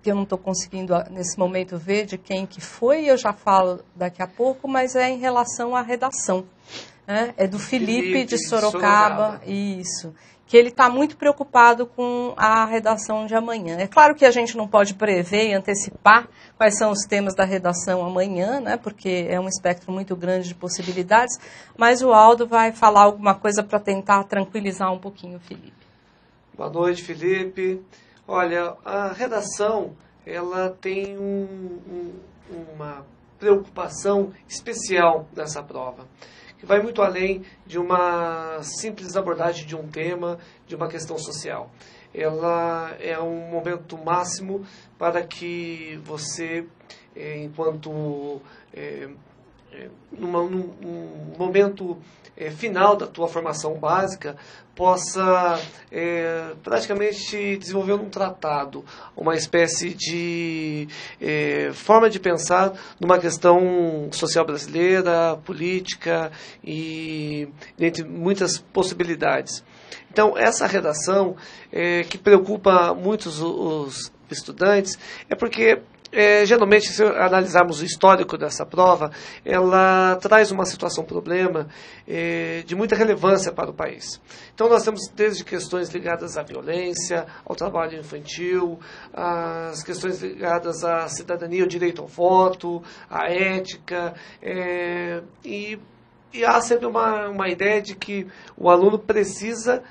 que eu não estou conseguindo nesse momento ver de quem que foi, eu já falo daqui a pouco, mas é em relação à redação. Né? É do Felipe de Sorocaba, isso. Que ele está muito preocupado com a redação de amanhã. É claro que a gente não pode prever e antecipar quais são os temas da redação amanhã, né, porque é um espectro muito grande de possibilidades, mas o Aldo vai falar alguma coisa para tentar tranquilizar um pouquinho o Felipe. Boa noite, Felipe. Olha, a redação, ela tem uma preocupação especial nessa prova, que vai muito além de uma simples abordagem de um tema, de uma questão social. Ela é um momento máximo para que você, enquanto num momento final da tua formação básica, possa praticamente desenvolver um tratado, uma espécie de forma de pensar numa questão social brasileira, política e dentre muitas possibilidades. Então, essa redação que preocupa muitos os estudantes é porque geralmente, se analisarmos o histórico dessa prova, ela traz uma situação, problema de muita relevância para o país. Então, nós temos desde questões ligadas à violência, ao trabalho infantil, as questões ligadas à cidadania, ao direito ao voto, à ética, e há sempre uma ideia de que o aluno precisa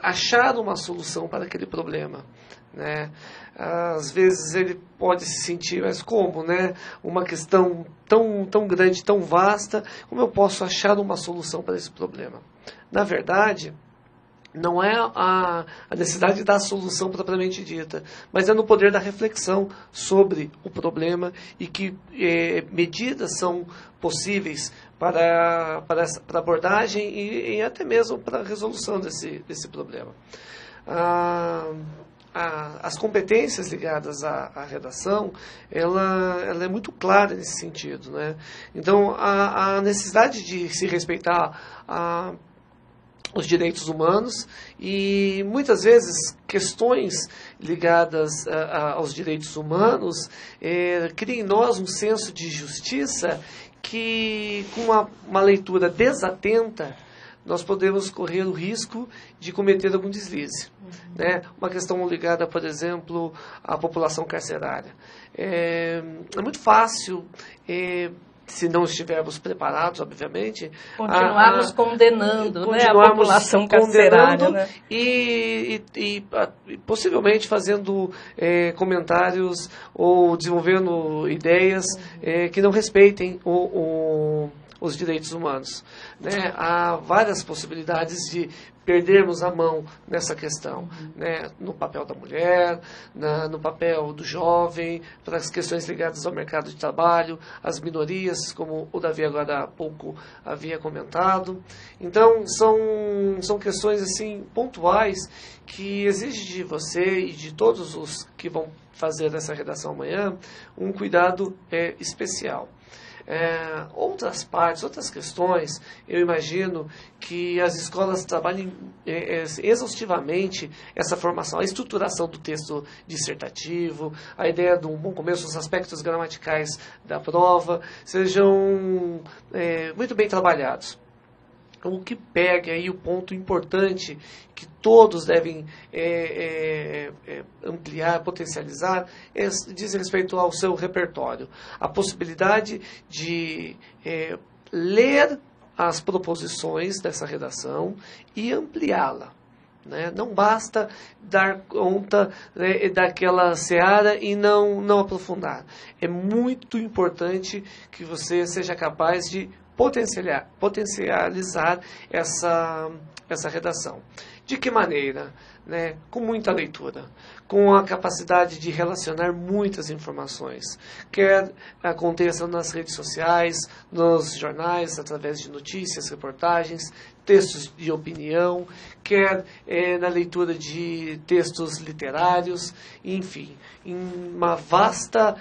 achar uma solução para aquele problema, né? Às vezes ele pode se sentir, mas como, né? Uma questão tão grande, tão vasta, como eu posso achar uma solução para esse problema? Na verdade, não é a necessidade da solução propriamente dita, mas é no poder da reflexão sobre o problema e que medidas são possíveis para abordagem e até mesmo para a resolução desse problema. As competências ligadas à redação, ela é muito clara nesse sentido, né? Então, a necessidade de se respeitar os direitos humanos e, muitas vezes, questões ligadas aos direitos humanos criam em nós um senso de justiça que, com uma leitura desatenta, nós podemos correr o risco de cometer algum deslize. Né? Uma questão ligada, por exemplo, à população carcerária. É muito fácil, se não estivermos preparados, obviamente, continuarmos condenando, né, a população carcerária. Né? E possivelmente fazendo comentários ou desenvolvendo ideias que não respeitem os direitos humanos. Né? Há várias possibilidades de perdermos a mão nessa questão, né? No papel da mulher, no papel do jovem, para as questões ligadas ao mercado de trabalho, as minorias, como o Davi agora há pouco havia comentado. Então, são questões assim pontuais que exigem de você e de todos os que vão fazer essa redação amanhã um cuidado especial. Outras partes, outras questões, eu imagino que as escolas trabalhem exaustivamente essa formação, a estruturação do texto dissertativo, a ideia de um bom começo, os aspectos gramaticais da prova, sejam muito bem trabalhados. O que pega aí o ponto importante que todos devem ampliar, potencializar, diz respeito ao seu repertório. A possibilidade de ler as proposições dessa redação e ampliá-la. Né? Não basta dar conta daquela seara e não aprofundar. É muito importante que você seja capaz de potencializar essa redação. De que maneira? Né? Com muita leitura, com a capacidade de relacionar muitas informações, quer aconteça nas redes sociais, nos jornais, através de notícias, reportagens, textos de opinião, quer na leitura de textos literários, enfim, em uma vasta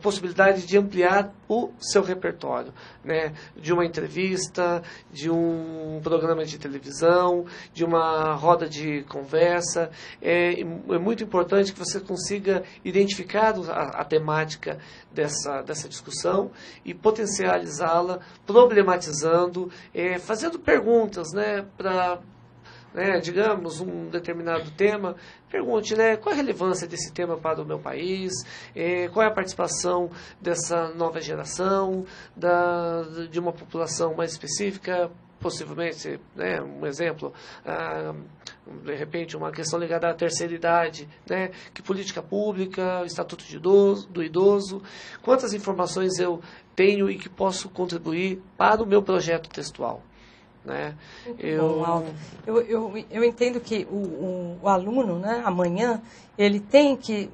possibilidade de ampliar o seu repertório, né? De uma entrevista, de um programa de televisão, de uma uma roda de conversa. É muito importante que você consiga identificar a temática dessa discussão e potencializá-la, problematizando, fazendo perguntas, né, para... digamos, um determinado tema, pergunte, qual a relevância desse tema para o meu país, qual é a participação dessa nova geração, de uma população mais específica, possivelmente, um exemplo, de repente uma questão ligada à terceira idade, que política pública, o Estatuto do Idoso, quantas informações eu tenho e que posso contribuir para o meu projeto textual. Eu entendo que o aluno, amanhã, ele tem que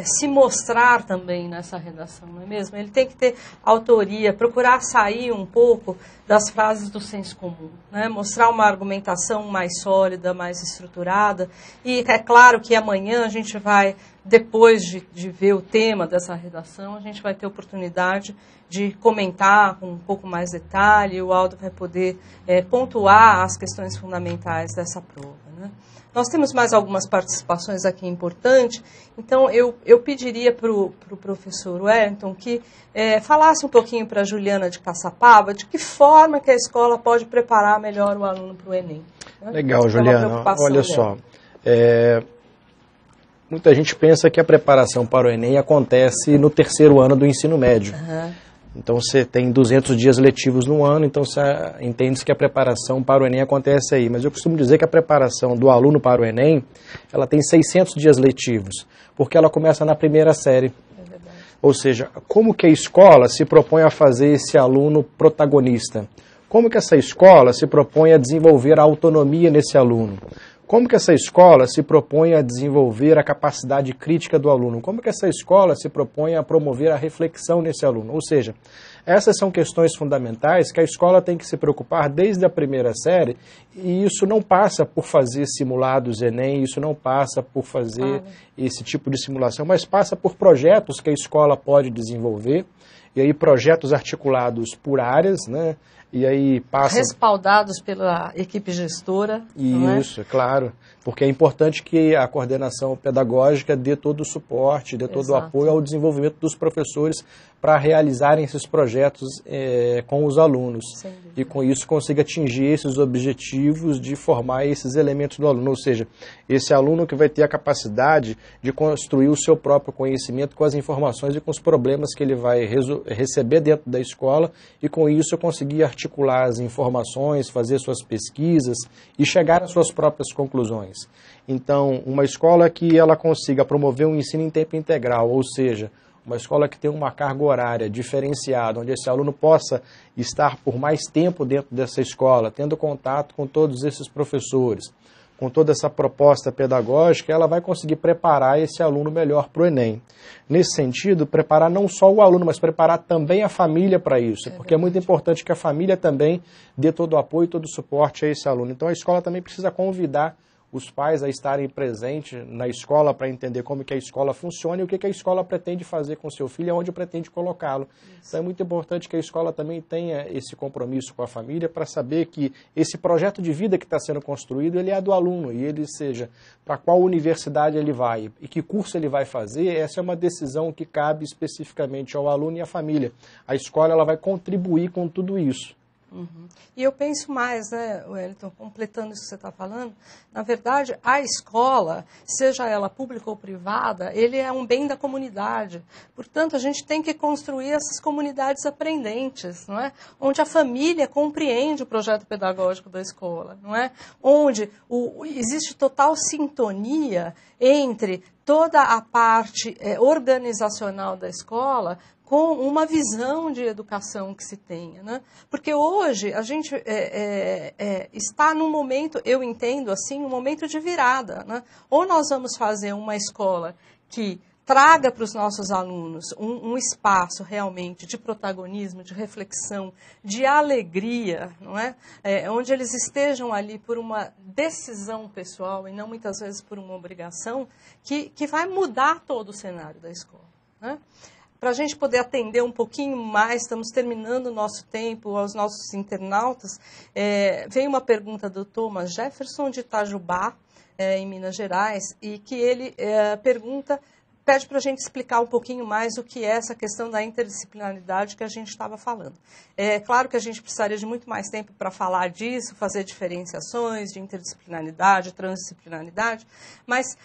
se mostrar também nessa redação, não é mesmo? Ele tem que ter autoria, procurar sair um pouco das frases do senso comum, mostrar uma argumentação mais sólida, mais estruturada. E é claro que amanhã a gente vai, depois de ver o tema dessa redação, a gente vai ter oportunidade de comentar com um pouco mais detalhe, o Aldo vai poder pontuar as questões fundamentais dessa prova. Nós temos mais algumas participações aqui importantes, então eu pediria para o professor Wellington que falasse um pouquinho para a Juliana de Caçapava de que forma que a escola pode preparar melhor o aluno para o Enem. Legal, Juliana, olha só. Muita gente pensa que a preparação para o Enem acontece no terceiro ano do ensino médio. Então você tem 200 dias letivos no ano, então você entende que a preparação para o Enem acontece aí. Mas eu costumo dizer que a preparação do aluno para o Enem, ela tem 600 dias letivos, porque ela começa na primeira série. Ou seja, como que a escola se propõe a fazer esse aluno protagonista? Como que essa escola se propõe a desenvolver a autonomia nesse aluno? Como que essa escola se propõe a desenvolver a capacidade crítica do aluno? Como que essa escola se propõe a promover a reflexão nesse aluno? Ou seja, essas são questões fundamentais que a escola tem que se preocupar desde a primeira série, e isso não passa por fazer simulados Enem, isso não passa por fazer esse tipo de simulação, mas passa por projetos que a escola pode desenvolver, e aí projetos articulados por áreas, e aí passa... Respaldados pela equipe gestora. Isso, é claro. Porque é importante que a coordenação pedagógica dê todo o suporte, dê todo o apoio ao desenvolvimento dos professores para realizarem esses projetos com os alunos. E com isso consiga atingir esses objetivos de formar esses elementos do aluno. Ou seja, esse aluno que vai ter a capacidade de construir o seu próprio conhecimento com as informações e com os problemas que ele vai receber dentro da escola, e com isso conseguir articular as informações, fazer suas pesquisas e chegar às suas próprias conclusões. Então, uma escola que ela consiga promover um ensino em tempo integral, ou seja, uma escola que tem uma carga horária diferenciada, onde esse aluno possa estar por mais tempo dentro dessa escola, tendo contato com todos esses professores, com toda essa proposta pedagógica, ela vai conseguir preparar esse aluno melhor para o Enem. Nesse sentido, preparar não só o aluno, mas preparar também a família para isso, porque é muito importante que a família também dê todo o apoio e todo o suporte a esse aluno. Então a escola também precisa convidar os pais a estarem presentes na escola para entender como que a escola funciona e o que a escola pretende fazer com o seu filho e onde pretende colocá-lo. Então é muito importante que a escola também tenha esse compromisso com a família para saber que esse projeto de vida que está sendo construído, ele é do aluno, e ele seja para qual universidade ele vai e que curso ele vai fazer, essa é uma decisão que cabe especificamente ao aluno e à família. A escola ela vai contribuir com tudo isso. E eu penso mais, Wellington, completando isso que você está falando, na verdade, a escola, seja ela pública ou privada, ele é um bem da comunidade. Portanto, a gente tem que construir essas comunidades aprendentes, não é? Onde a família compreende o projeto pedagógico da escola, não é? Onde existe total sintonia entre toda a parte organizacional da escola com uma visão de educação que se tenha, né? Porque hoje a gente está num momento, eu entendo assim, um momento de virada, né? Ou nós vamos fazer uma escola que traga para os nossos alunos um espaço realmente de protagonismo, de reflexão, de alegria, não é? Onde eles estejam ali por uma decisão pessoal e não muitas vezes por uma obrigação, que vai mudar todo o cenário da escola, né? para a gente poder atender um pouquinho mais, estamos terminando o nosso tempo, aos nossos internautas, vem uma pergunta do Thomas Jefferson de Itajubá, em Minas Gerais, e que ele pede para a gente explicar um pouquinho mais o que é essa questão da interdisciplinaridade que a gente estava falando. É claro que a gente precisaria de muito mais tempo para falar disso, fazer diferenciações de interdisciplinaridade, transdisciplinaridade, mas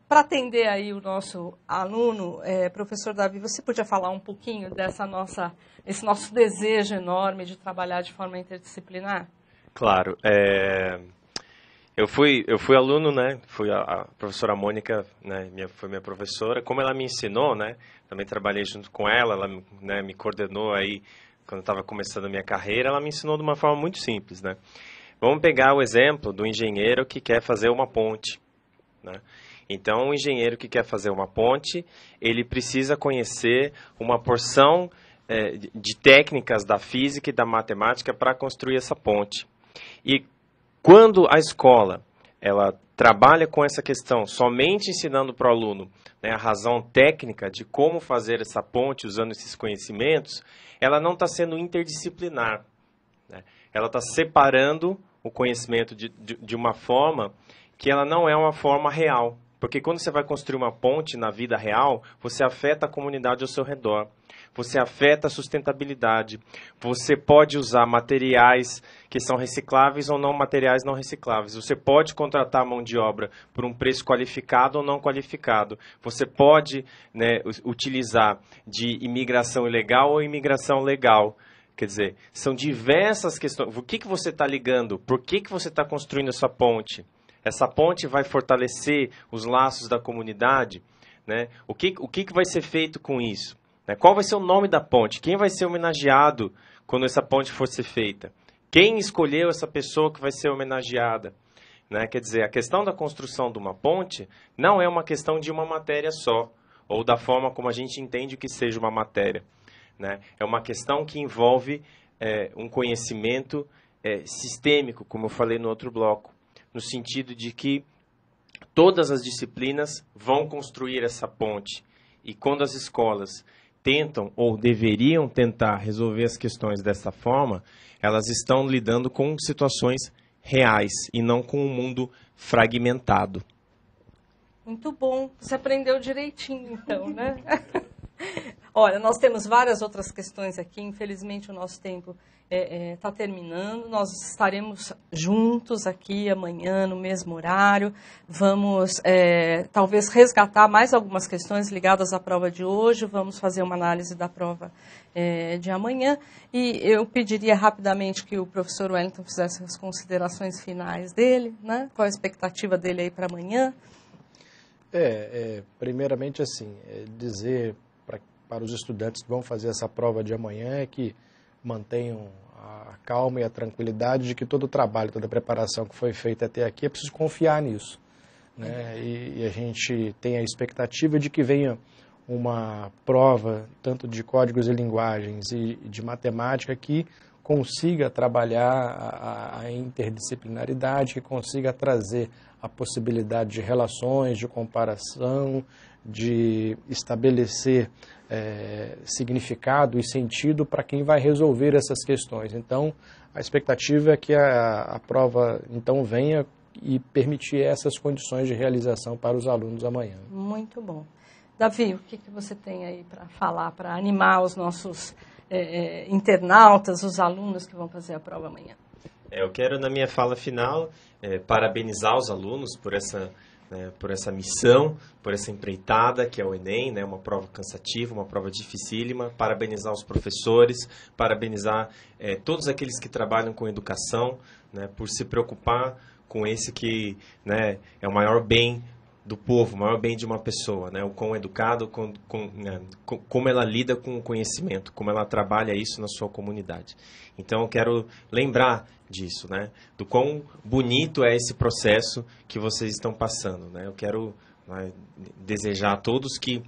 para atender aí o nosso aluno, professor Davi, você podia falar um pouquinho esse nosso desejo enorme de trabalhar de forma interdisciplinar? Claro. Eu fui aluno, né? A professora Mônica, né? Foi minha professora. Como ela me ensinou, né? Também trabalhei junto com ela. Ela, né, me coordenou aí quando eu estava começando a minha carreira. Ela me ensinou de uma forma muito simples, né? Vamos pegar o exemplo do engenheiro que quer fazer uma ponte, né? Então, o engenheiro que quer fazer uma ponte, ele precisa conhecer uma porção de técnicas da física e da matemática para construir essa ponte. E quando a escola ela trabalha com essa questão, somente ensinando para o aluno, né, a razão técnica de como fazer essa ponte usando esses conhecimentos, ela não está sendo interdisciplinar, né? Ela está separando o conhecimento de uma forma que ela não é uma forma real. Porque quando você vai construir uma ponte na vida real, você afeta a comunidade ao seu redor. Você afeta a sustentabilidade. Você pode usar materiais que são recicláveis ou não materiais não recicláveis. Você pode contratar mão de obra por um preço qualificado ou não qualificado. Você pode, né, utilizar de imigração ilegal ou imigração legal. Quer dizer, são diversas questões. O que você está ligando? Por que você está construindo essa ponte? Essa ponte vai fortalecer os laços da comunidade, né? O que vai ser feito com isso? Né? Qual vai ser o nome da ponte? Quem vai ser homenageado quando essa ponte for ser feita? Quem escolheu essa pessoa que vai ser homenageada? Né? Quer dizer, a questão da construção de uma ponte não é uma questão de uma matéria só, ou da forma como a gente entende que seja uma matéria, né? É uma questão que envolve um conhecimento sistêmico, como eu falei no outro bloco, no sentido de que todas as disciplinas vão construir essa ponte. E quando as escolas tentam ou deveriam tentar resolver as questões dessa forma, elas estão lidando com situações reais e não com um mundo fragmentado. Muito bom. Você aprendeu direitinho, então, né? Olha, nós temos várias outras questões aqui. Infelizmente, o nosso tempo está terminando. Nós estaremos juntos aqui amanhã, no mesmo horário. Vamos, talvez, resgatar mais algumas questões ligadas à prova de hoje. Vamos fazer uma análise da prova de amanhã. E eu pediria rapidamente que o professor Wellington fizesse as considerações finais dele, né? Qual a expectativa dele aí para amanhã? Primeiramente, assim, dizer para os estudantes que vão fazer essa prova de amanhã que mantenham a calma e a tranquilidade de que todo o trabalho, toda a preparação que foi feita até aqui, é preciso confiar nisso, né? E a gente tem a expectativa de que venha uma prova, tanto de códigos e linguagens e de matemática, que consiga trabalhar a interdisciplinaridade, que consiga trazer a possibilidade de relações, de comparação, de estabelecer significado e sentido para quem vai resolver essas questões. Então, a expectativa é que a prova então venha e permitir essas condições de realização para os alunos amanhã. Muito bom. Davi, o que você tem aí para falar, para animar os nossos internautas, os alunos que vão fazer a prova amanhã? Eu quero, na minha fala final, parabenizar os alunos por essa missão, por essa empreitada que é o Enem, né? Uma prova cansativa, uma prova dificílima. Parabenizar os professores, parabenizar todos aqueles que trabalham com educação, né? Por se preocupar com esse que, né, é o maior bem do povo, o maior bem de uma pessoa, né? O quão educado, como ela lida com o conhecimento, como ela trabalha isso na sua comunidade. Então, eu quero lembrar disso, né? Do quão bonito é esse processo que vocês estão passando, né? Eu quero desejar a todos que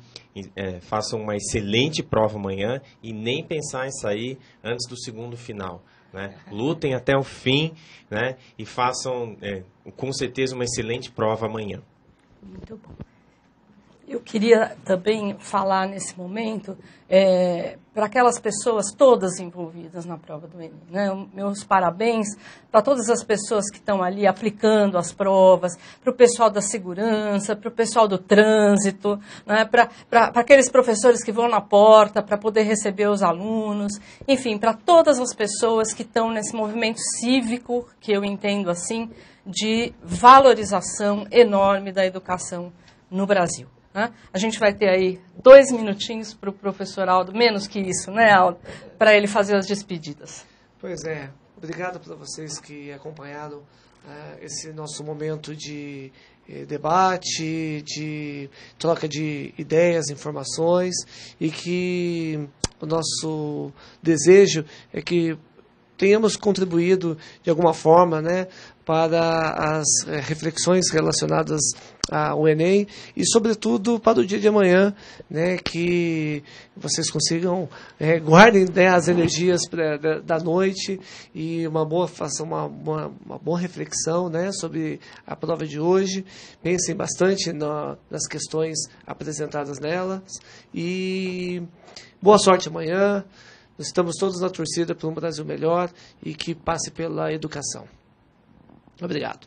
façam uma excelente prova amanhã e nem pensar em sair antes do segundo final, né? Lutem até o fim, né? E façam, com certeza, uma excelente prova amanhã. Muito bom. Eu queria também falar nesse momento para aquelas pessoas todas envolvidas na prova do Enem, né? Meus parabéns para todas as pessoas que estão ali aplicando as provas, para o pessoal da segurança, para o pessoal do trânsito, né? Para aqueles professores que vão na porta para poder receber os alunos, enfim, para todas as pessoas que estão nesse movimento cívico, que eu entendo assim, de valorização enorme da educação no Brasil. Né? A gente vai ter aí 2 minutinhos para o professor Aldo, menos que isso, né, Aldo? Para ele fazer as despedidas. Pois é, obrigado para vocês que acompanharam esse nosso momento de debate, de troca de ideias, informações, e que o nosso desejo é que tenhamos contribuído de alguma forma, né, para as reflexões relacionadas ao Enem e, sobretudo, para o dia de amanhã, né, que vocês consigam, guardem, né, as energias da noite e façam uma boa reflexão, né, sobre a prova de hoje. Pensem bastante nas questões apresentadas nelas e boa sorte amanhã. Estamos todos na torcida por um Brasil melhor e que passe pela educação. Obrigado.